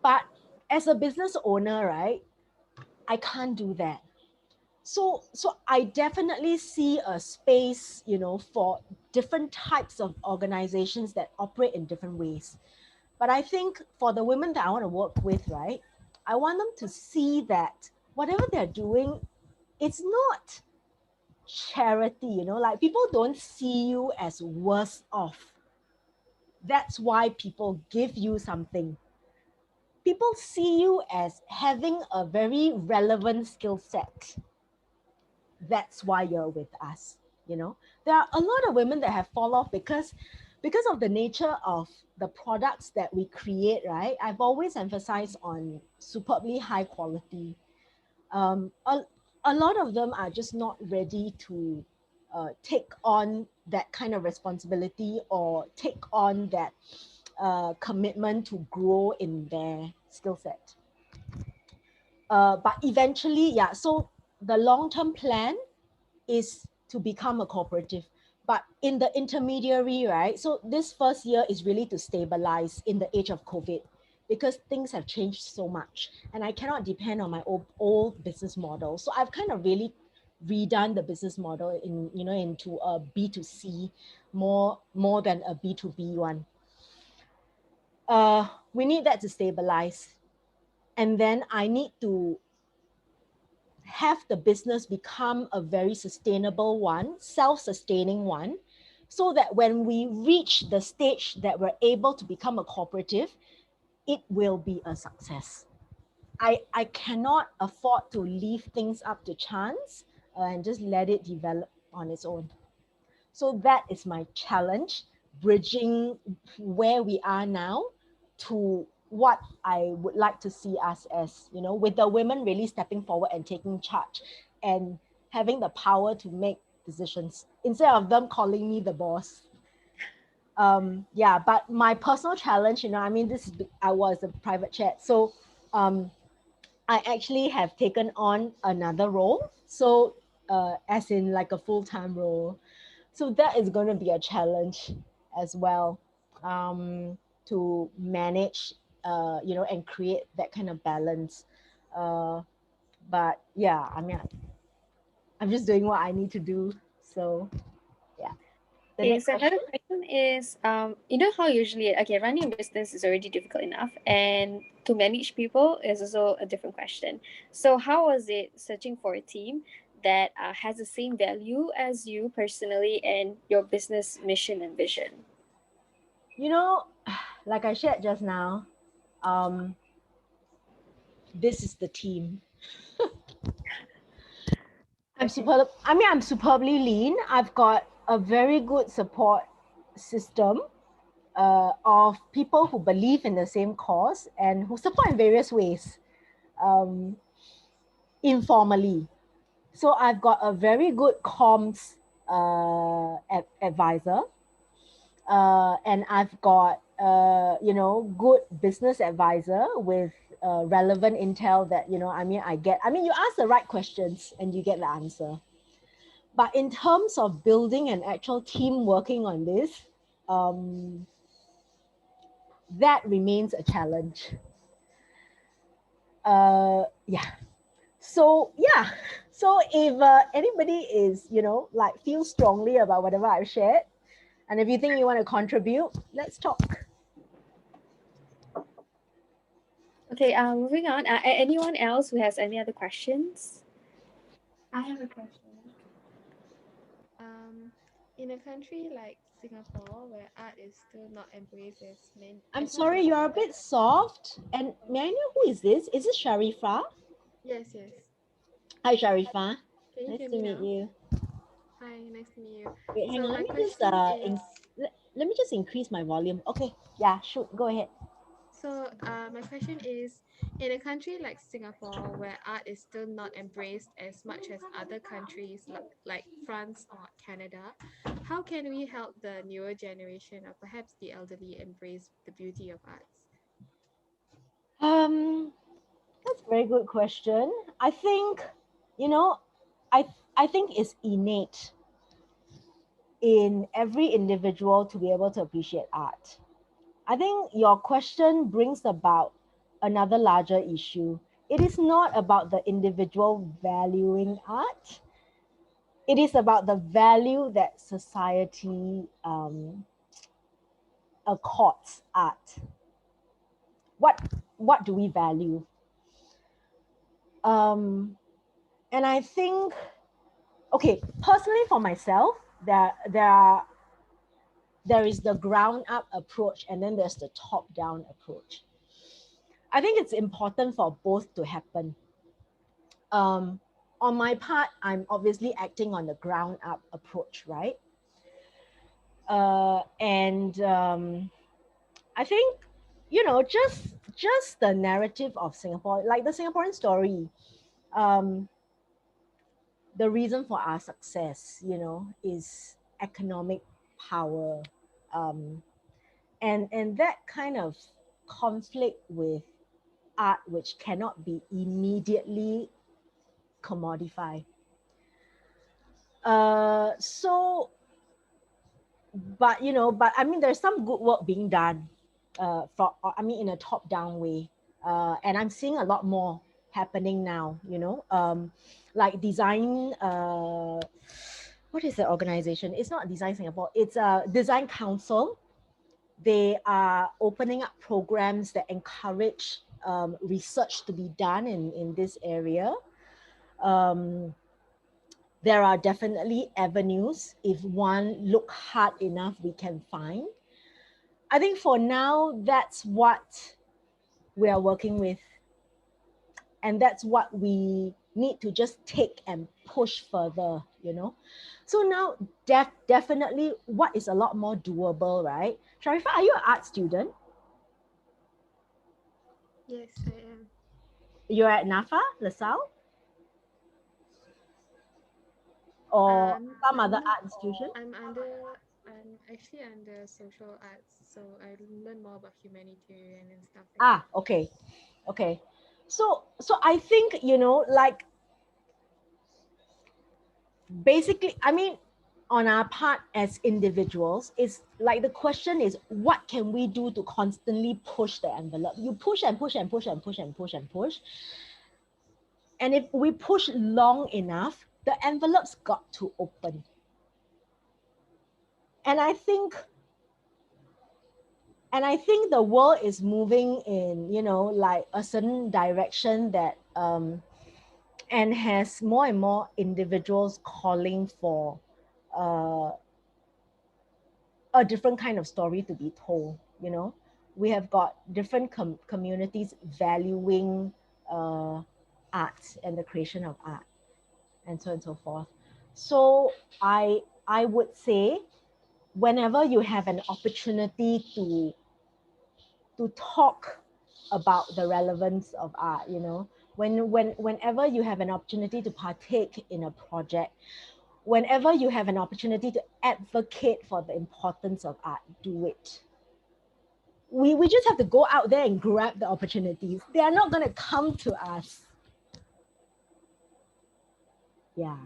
But as a business owner, right, I can't do that. So I definitely see a space, for different types of organizations that operate in different ways. But I think for the women that I want to work with, right, I want them to see that whatever they're doing, it's not charity, like people don't see you as worse off. That's why people give you something. People see you as having a very relevant skill set. That's why you're with us. There are a lot of women that have fall off because of the nature of the products that we create, right? I've always emphasized on superbly high quality. um, a, a lot of them are just not ready to take on that kind of responsibility or take on that commitment to grow in their skill set. But eventually, yeah, so the long-term plan is to become a cooperative. But in the intermediary, right? So this first year is really to stabilize in the age of COVID because things have changed so much and I cannot depend on my old business model. So I've kind of really redone the business model into a B2C more than a B2B one. We need that to stabilize. And then I need to have the business become a very sustainable one, self-sustaining one, so that when we reach the stage that we're able to become a cooperative, it will be a success. I cannot afford to leave things up to chance and just let it develop on its own. So that is my challenge, bridging where we are now to what I would like to see us as, with the women really stepping forward and taking charge and having the power to make decisions instead of them calling me the boss. Yeah, but my personal challenge, I mean, I was a private chat. So I actually have taken on another role. So as in like a full-time role. So that is going to be a challenge as well, to manage, and create that kind of balance. But yeah, I mean, I'm just doing what I need to do. So yeah. The Okay, next so another question. question is, how usually, okay, running a business is already difficult enough, and to manage people is also a different question. So, how was it searching for a team that has the same value as you personally and your business mission and vision? You know, like I shared just now, um, this is the team. I'm superbly lean. I've got a very good support system of people who believe in the same cause and who support in various ways, um, informally. So I've got a very good comms advisor, and I've got good business advisor with relevant intel that I mean you ask the right questions and you get the answer. But in terms of building an actual team working on this, um, that remains a challenge. Yeah. So yeah. So if anybody is, like feels strongly about whatever I've shared, and if you think you want to contribute, let's talk. Okay, moving on. Anyone else who has any other questions? I have a question. Um, in a country like Singapore, where art is still not embraced I'm as much sorry, as you're a other. bit soft. And Oh, may I know who is this? Is it Sharifa? yes, yes. Hi, Sharifa. Can you Nice hear to me meet now? you. Hi, nice to meet you. Wait, hang So on. my Let me just question is, let me just increase my volume. Okay. Yeah, shoot. Go ahead. my question is, in a country like Singapore, where art is still not embraced as much as other countries like France or Canada, how can we help the newer generation or perhaps the elderly embrace the beauty of arts? Um, that's a very good question. I think, you know, I I think it's innate in every individual to be able to appreciate art. I think your question brings about another larger issue. It is not about the individual valuing art. It is about the value that society accords art. What what do we value? Um, and I think, okay, personally for myself, there is the ground up approach and then there's the top down approach. I think it's important for both to happen. Um, on my part, I'm obviously acting on the ground up approach, right? And I think, just the narrative of Singapore, like the Singaporean story, um, the reason for our success, is economic power, um, and that kind of conflict with art, which cannot be immediately commodified. So, but I mean, there's some good work being done, in a top-down way, and I'm seeing a lot more happening now. Like design. What is the organization? It's not Design Singapore. It's a Design Council. They are opening up programs that encourage research to be done in this area. Um, there are definitely avenues. If one look hard enough, we can find. I think for now, that's what we are working with. And that's what we need to just take and push further. So now, definitely, what is a lot more doable, right? Sharifa, are you an art student? Yes, I am. You're at NAFA, LaSalle, or some other I'm not. art institution? I'm actually under social arts, so I learn more about humanitarian and stuff like that. Ah, okay, okay. So I think, like basically, I mean, on our part as individuals, it's like the question is, what can we do to constantly push the envelope? You push and push and push and push and push and push. And if we push long enough, the envelope's got to open. And I think the world is moving in, like a certain direction that and has more and more individuals calling for uh, a different kind of story to be told. We have got different communities valuing art and the creation of art, and so on and so forth. So I would say, whenever you have an opportunity to talk about the relevance of art, whenever you have an opportunity to partake in a project, whenever you have an opportunity to advocate for the importance of art, do it. We just have to go out there and grab the opportunities. They are not going to come to us. Yeah.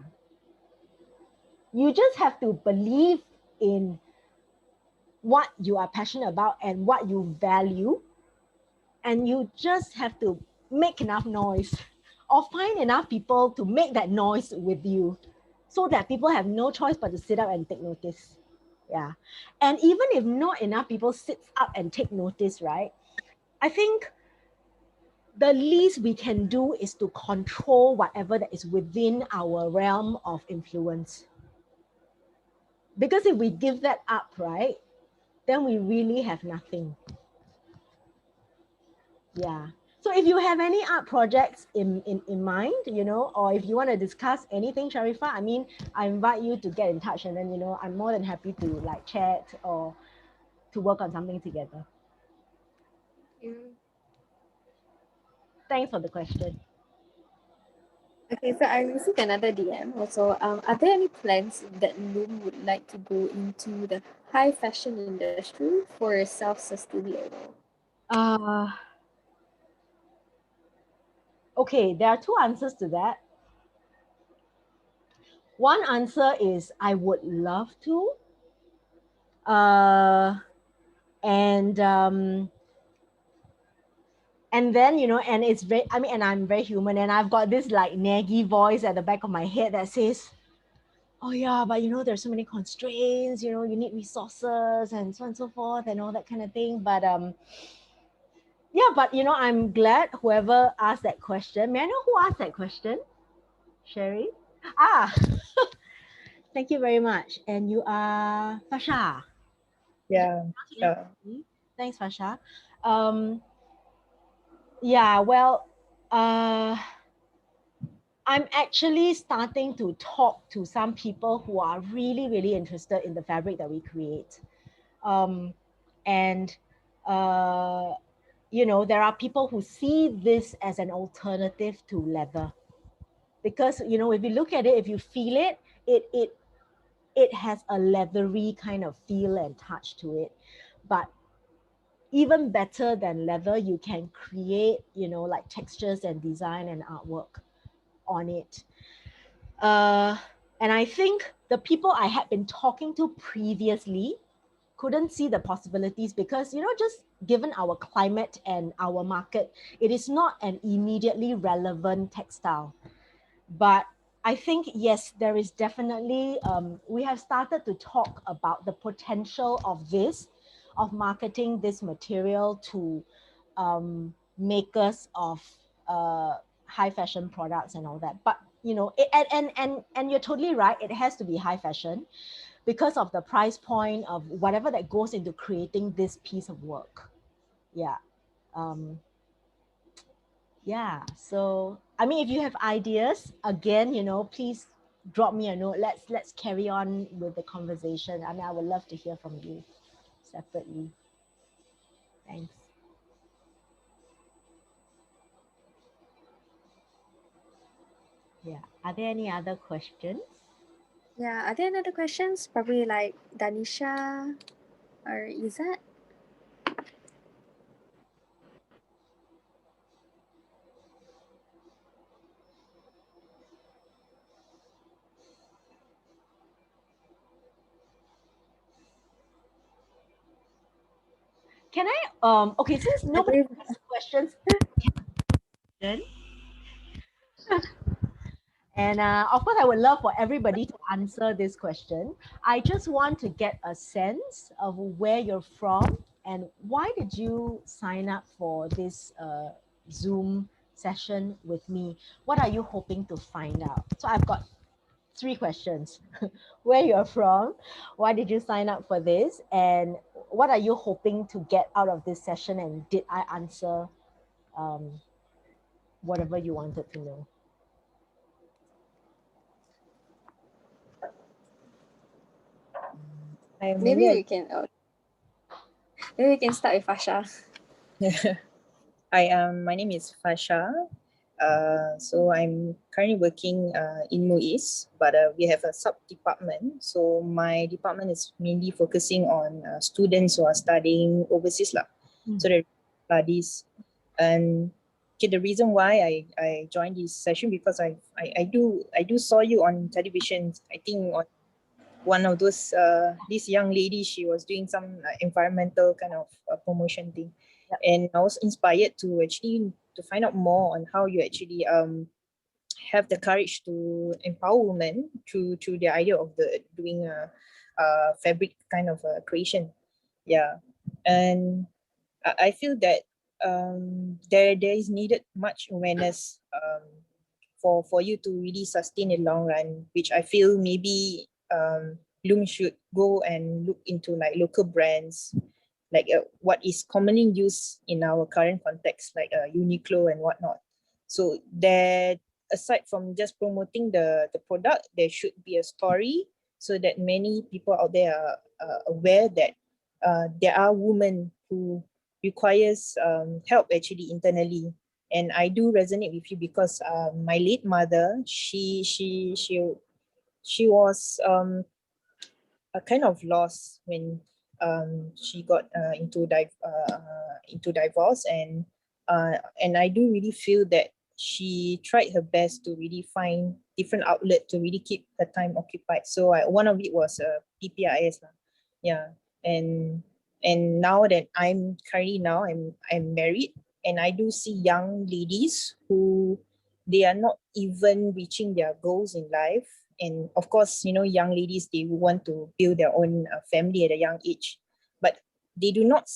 You just have to believe in what you are passionate about and what you value. And you just have to make enough noise or find enough people to make that noise with you so that people have no choice but to sit up and take notice. Yeah. And even if not enough people sit up and take notice, right? I think the least we can do is to control whatever that is within our realm of influence. Because if we give that up, right, then we really have nothing. Yeah. So if you have any art projects in mind, you know, or if you want to discuss anything, Sharifah, I mean, I invite you to get in touch, and then, you know, I'm more than happy to like chat or to work on something together. Thanks for the question. Okay, so I received another DM also. Are there any plans that Loom would like to go into the high fashion industry for a self-sustained label? Uh, okay, there are two answers to that. One answer is I would love to. Uh, and then, you know, and it's very, I mean, and I'm very human, and I've got this like naggy voice at the back of my head that says, oh yeah, but you know, there's so many constraints, you know, you need resources and so on and so forth and all that kind of thing. But yeah, but you know, I'm glad whoever asked that question. May I know who asked that question? Sherry? Ah, thank you very much. And you are Fasha. Yeah, sure. Thanks, Fasha. Yeah, well, I'm actually starting to talk to some people who are really, really interested in the fabric that we create. And, you know, there are people who see this as an alternative to leather. Because, you know, if you look at it, if you feel it, it has a leathery kind of feel and touch to it. But even better than leather, you can create, you know, like textures and design and artwork on it. And I think the people I had been talking to previously couldn't see the possibilities because, you know, just given our climate and our market, it is not an immediately relevant textile. But I think, yes, there is definitely, we have started to talk about the potential of this, of marketing this material to makers of high fashion products and all that. But, you know, and you're totally right, it has to be high fashion because of the price point of whatever that goes into creating this piece of work. Yeah. Yeah, so I mean, if you have ideas, again, you know, please drop me a note. Let's carry on with the conversation. I mean, I would love to hear from you separately. Thanks. Yeah. Are there any other questions? Yeah, are there any other questions? Probably like Danisha or Izzat? Can I okay, since nobody has questions, then and of course, I would love for everybody to answer this question. I just want to get a sense of where you're from and why did you sign up for this Zoom session with me? What are you hoping to find out? So I've got three questions. Where you're from, why did you sign up for this? And what are you hoping to get out of this session? And did I answer whatever you wanted to know? Maybe we can maybe we can start with Fasha. Hi, my name is Fasha. So I'm currently working in MUIS, but we have a sub-department. So my department is mainly focusing on students who are studying overseas. So they studies. And okay, the reason why I joined this session because I do saw you on television, I think on one of those this young lady, she was doing some environmental kind of promotion thing, Yep. and I was inspired to actually to find out more on how you actually have the courage to empower women through the idea of the doing a fabric kind of a creation. Yeah, and I feel that there is needed much awareness for you to really sustain in the long run, which I feel maybe Loom should go and look into like local brands, like what is commonly used in our current context, like Uniqlo and whatnot. So that aside from just promoting the product, there should be a story so that many people out there are aware that there are women who requires help actually internally. And I do resonate with you because my late mother, she was a kind of loss when she got into divorce, and I do really feel that she tried her best to really find different outlet to really keep her time occupied. So one of it was PPIS lah. Yeah, and now that I'm currently now I'm married, and I do see young ladies who they are not even reaching their goals in life. And of course, young ladies, they want to build their own family at a young age, but they do not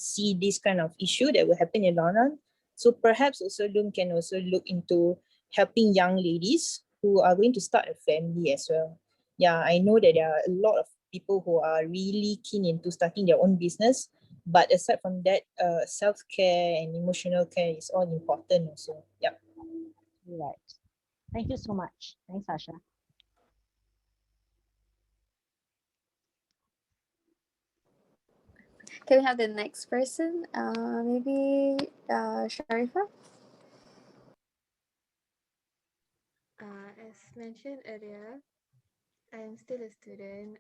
see this kind of issue that will happen in the long run. So perhaps also Loom can also look into helping young ladies who are going to start a family as well. Yeah, I know that there are a lot of people who are really keen into starting their own business, but aside from that, self-care and emotional care is all important also. Yeah. You're right. Thank you so much. Thanks, Sasha. Can we have the next person? Maybe Sharifah? As mentioned earlier, I'm still a student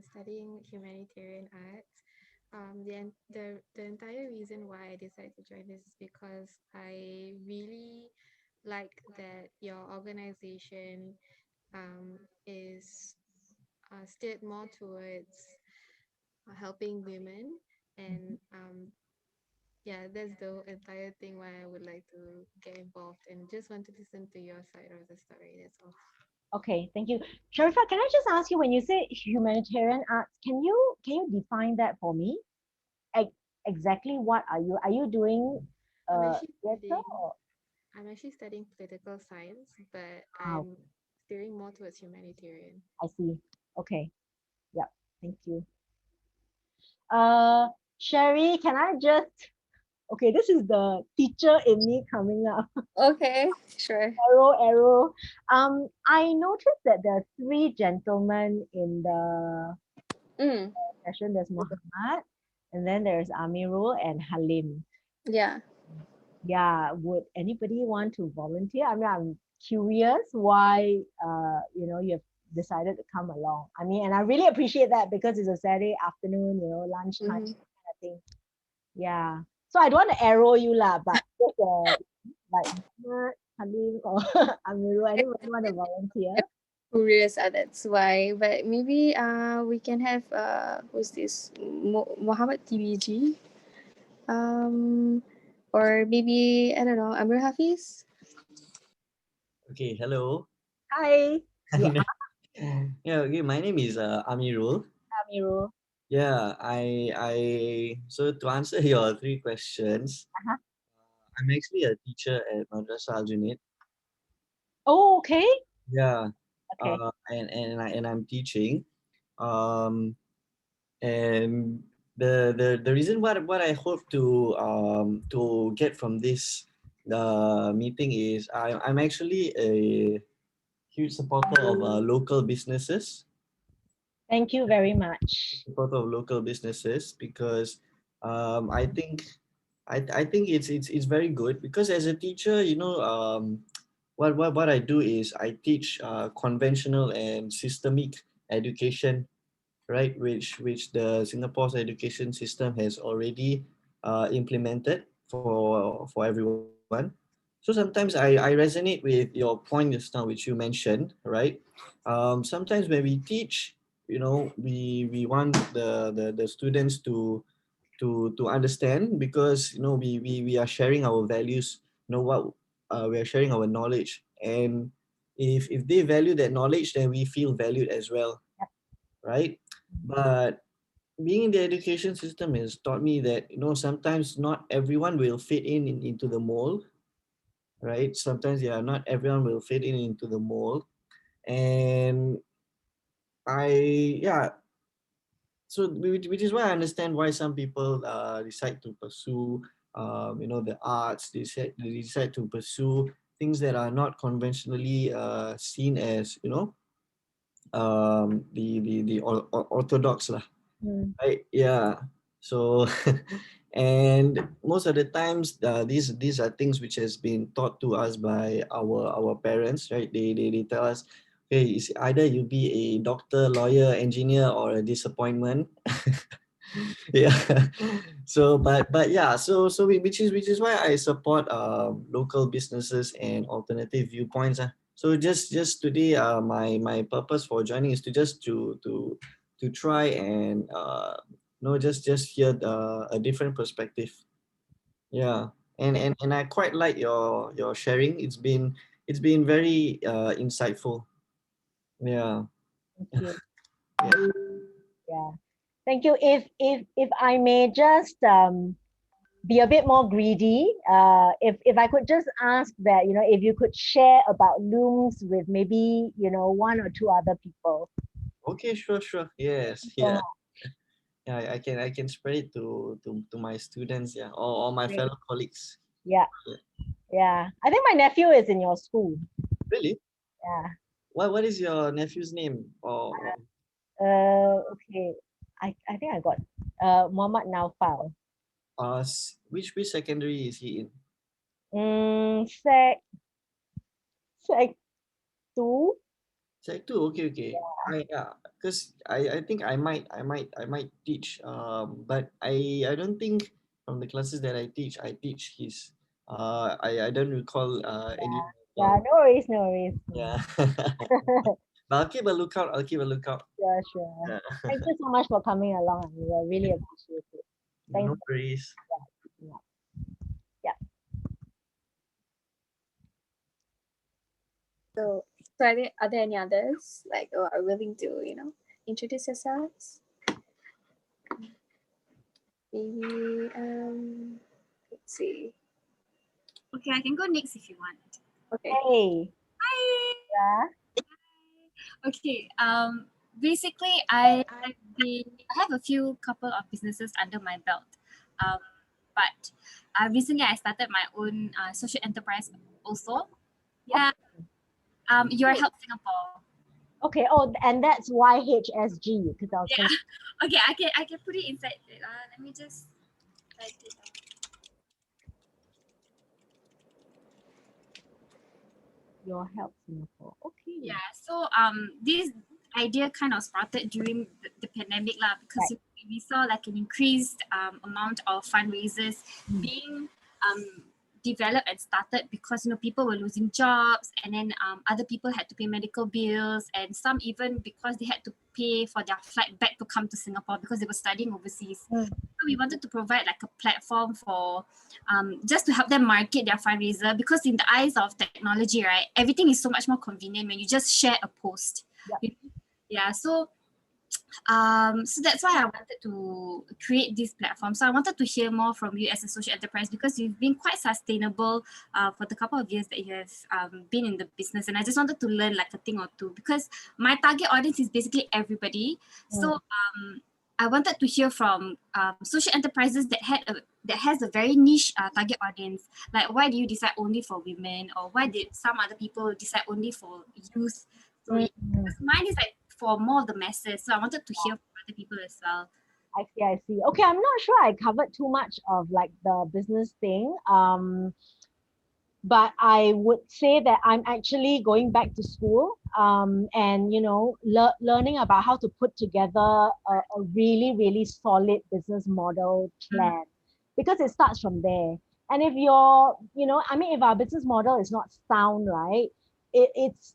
studying humanitarian arts. The entire reason why I decided to join this is because I really like that your organization is steered more towards helping women, and yeah, that's the entire thing why I would like to get involved and just want to listen to your side of the story. That's all. Okay, thank you. Sharifa, can I just ask you, when you say humanitarian arts, can you define that for me? Ex- exactly what are you? Are you doing I'm actually theater studying or I'm actually studying political science, but ah, I'm steering more towards humanitarian. I see. Okay. Yep. Thank you. Sherry, can I just okay, this is the teacher in me coming up. Okay, sure. Arrow. I noticed that there are three gentlemen in the Mm, session. There's Muhammad, and then there's Amirul and Halim. yeah. Yeah, would anybody want to volunteer? I mean, I'm curious why you have decided to come along. I mean, and I really appreciate that because it's a Saturday afternoon, lunchtime Mm-hmm. kind of thing. Yeah. So I don't want to arrow you lah, but just like Muhammad, Halim or Amirul, anybody want to volunteer? Curious, that's why. But maybe we can have who's this? Muhammad TBG. Um, or maybe I don't know, Amir Hafiz. Okay, hello. Hi. You are Yeah, okay, my name is Amirul. Amirul. Yeah, so to answer your three questions, Uh-huh. I'm actually a teacher at Madrasah Al Junaid. Oh, okay. Yeah, Okay. I'm teaching. Um, and the reason what I hope to get from this meeting is I'm actually a huge supporter of local businesses. Thank you very much. Support of local businesses because I think I think it's very good because as a teacher, what I do is I teach conventional and systemic education, right? Which the Singapore's education system has already implemented for everyone. So sometimes I resonate with your point just now, which you mentioned, right? Sometimes when we teach we want the students to understand, because we are sharing our values, what we are sharing our knowledge, and if they value that knowledge, then we feel valued as well, right? But being in the education system has taught me that sometimes not everyone will fit into the mold, right? Sometimes, yeah, not everyone will fit into the mold. And yeah, so which is why I understand why some people decide to pursue the arts. They decide to pursue things that are not conventionally seen as the orthodox lah, right? Yeah. So and most of the times, these are things which has been taught to us by our parents, right? They tell us, okay, it's either you be a doctor, lawyer, engineer, or a disappointment. Yeah. So but yeah, which is why I support local businesses and alternative viewpoints. So just today, my purpose for joining is to just to try and just hear a different perspective. Yeah. And I quite like your sharing. It's been very insightful. Yeah. Thank you. Yeah. Yeah. Thank you. If I may just be a bit more greedy, if I could just ask that, if you could share about looms with maybe, one or two other people. Okay, sure. Yes. So Yeah. Yeah, I can spread it to my students, yeah, or my great. fellow colleagues. Yeah, Yeah. yeah. I think my nephew is in your school. Really? Yeah. What is your nephew's name? Okay. I think I got Muhammad Naufal. Which secondary is he in? Sec sec two. Sec 2. Okay. Yeah, because I think I might teach, but I don't think from the classes that I teach his, I don't recall any. Yeah, no worries, no worries. Yeah. But I'll keep a lookout. Sure, sure. Yeah. Thank you so much for coming along. We really appreciate it. Thanks. No worries. Yeah, yeah. So are there any others like who are willing to introduce yourselves? Maybe let's see. Okay, I can go next if you want. Okay. Hey. Hi. Yeah. Okay. Basically, I have a few couple of businesses under my belt. But recently I started my own social enterprise also. Yeah. Your Help Singapore. Okay. Oh, and that's YHSG because I was Yeah. Okay, I can put it inside. Let me just type it out. Your Help Singapore. Okay. Yeah, so this idea kind of started during the pandemic lah, because we saw like an increased amount of fundraisers being developed and started because people were losing jobs, and then other people had to pay medical bills, and some even because they had to pay for their flight back to come to Singapore because they were studying overseas. So we wanted to provide like a platform for just to help them market their fundraiser, because in the eyes of technology, right, everything is so much more convenient when you just share a post. Yeah, so that's why I wanted to create this platform. So I wanted to hear more from you as a social enterprise, because you've been quite sustainable for the couple of years that you have been in the business, and I just wanted to learn like a thing or two, because my target audience is basically everybody. So I wanted to hear from social enterprises that has a very niche target audience. Like, why do you decide only for women, or why did some other people decide only for youth? So mine is like for more of the masses. So I wanted to hear from other people as well. I see. Okay, I'm not sure I covered too much of like the business thing. But I would say that I'm actually going back to school, and learning about how to put together a really, really solid business model plan, because it starts from there. And if you're, if our business model is not sound, right, it's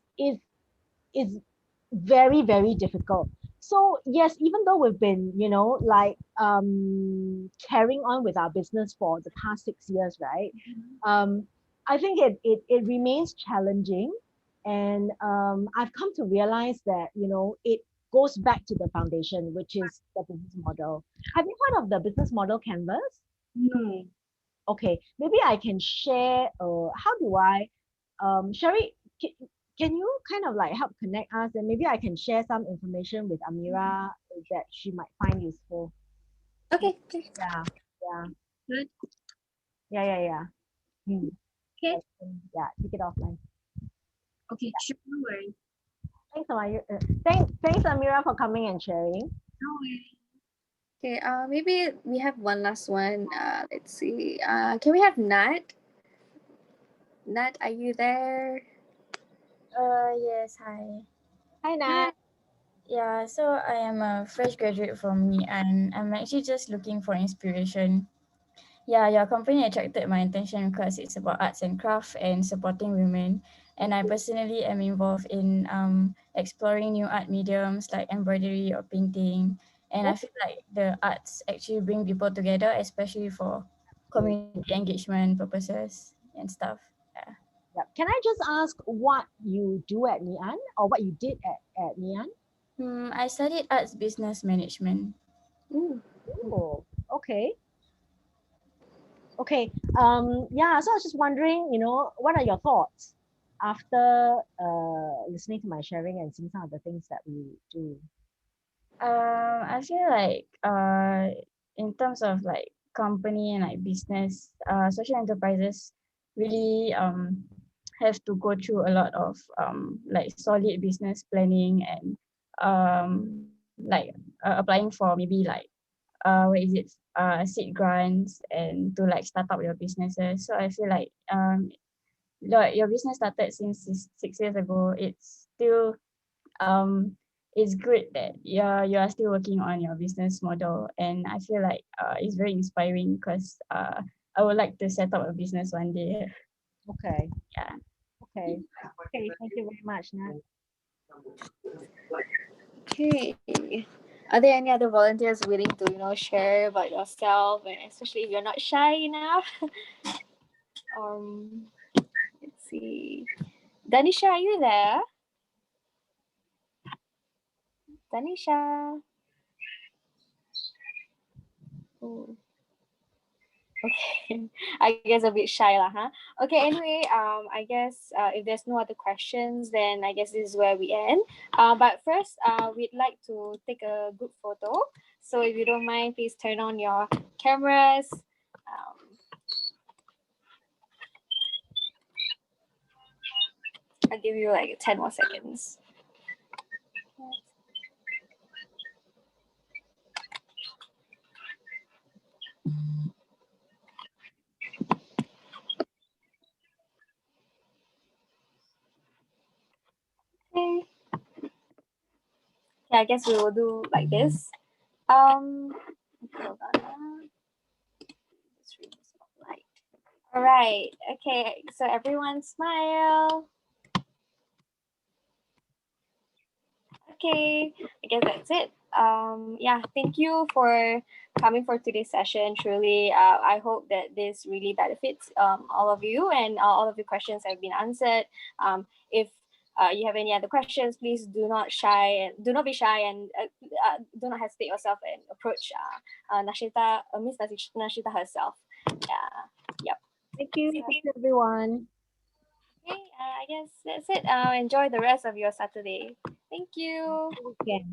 very, very difficult. So yes, even though we've been, like carrying on with our business for the past 6 years, right? Um, I think it remains challenging, and I've come to realize that it goes back to the foundation, which is the business model. Have you heard of the business model canvas? No. Okay, maybe I can share. How do I, Sherry? Can you kind of like help connect us, and maybe I can share some information with Amira that she might find useful. Okay. Okay. Yeah, yeah, Good. yeah. Hmm. Okay. Yeah, take it offline. Okay. Sure. No worry. Thanks, Amira. Thanks, Amira, for coming and sharing. No worry. Okay. Maybe we have one last one. Let's see. Can we have Nat? Nat, are you there? Yes, hi. Hi, Nat. Hi. Yeah, so I am a fresh graduate from me and I'm actually just looking for inspiration. Yeah, your company attracted my attention because it's about arts and craft and supporting women. And I personally am involved in exploring new art mediums like embroidery or painting. And I feel like the arts actually bring people together, especially for community engagement purposes and stuff. Yeah. Yeah. Can I just ask what you do at Nian, or what you did at Nian? I studied arts business management. Ooh. Oh, okay. Okay. Yeah, so I was just wondering, what are your thoughts after listening to my sharing and seeing some of the things that we do? I feel like in terms of like company and like business, social enterprises really have to go through a lot of like solid business planning and like applying for maybe like what is it seed grants and to like start up your businesses. So I feel like your business started since 6 years ago. It's still um it's good that you are still working on your business model, and I feel like it's very inspiring because I would like to set up a business one day. Okay. Yeah. Okay. Okay. Thank you very much, Nat. Okay. Are there any other volunteers willing to, share about yourself, and especially if you're not shy enough? um, let's see. Danisha, are you there? Danisha. Oh, okay. I guess a bit shy lah, huh? Okay. Anyway, I guess if there's no other questions, then I guess this is where we end. But first, we'd like to take a group photo. So if you don't mind, please turn on your cameras. I'll give you like 10 more seconds. Okay. Yeah, I guess we will do like this. Hold on. This room is not light. All right. Okay. So everyone smile. Okay. I guess that's it. Yeah. Thank you for coming for today's session. Truly, I hope that this really benefits all of you, and all of your questions have been answered. If you have any other questions, please do not be shy, and do not hesitate yourself and approach Miss Nasyitah herself. Yeah. Yep. Thank you. Thank you, everyone. Okay, I guess that's it. Enjoy the rest of your Saturday. Thank you. Okay.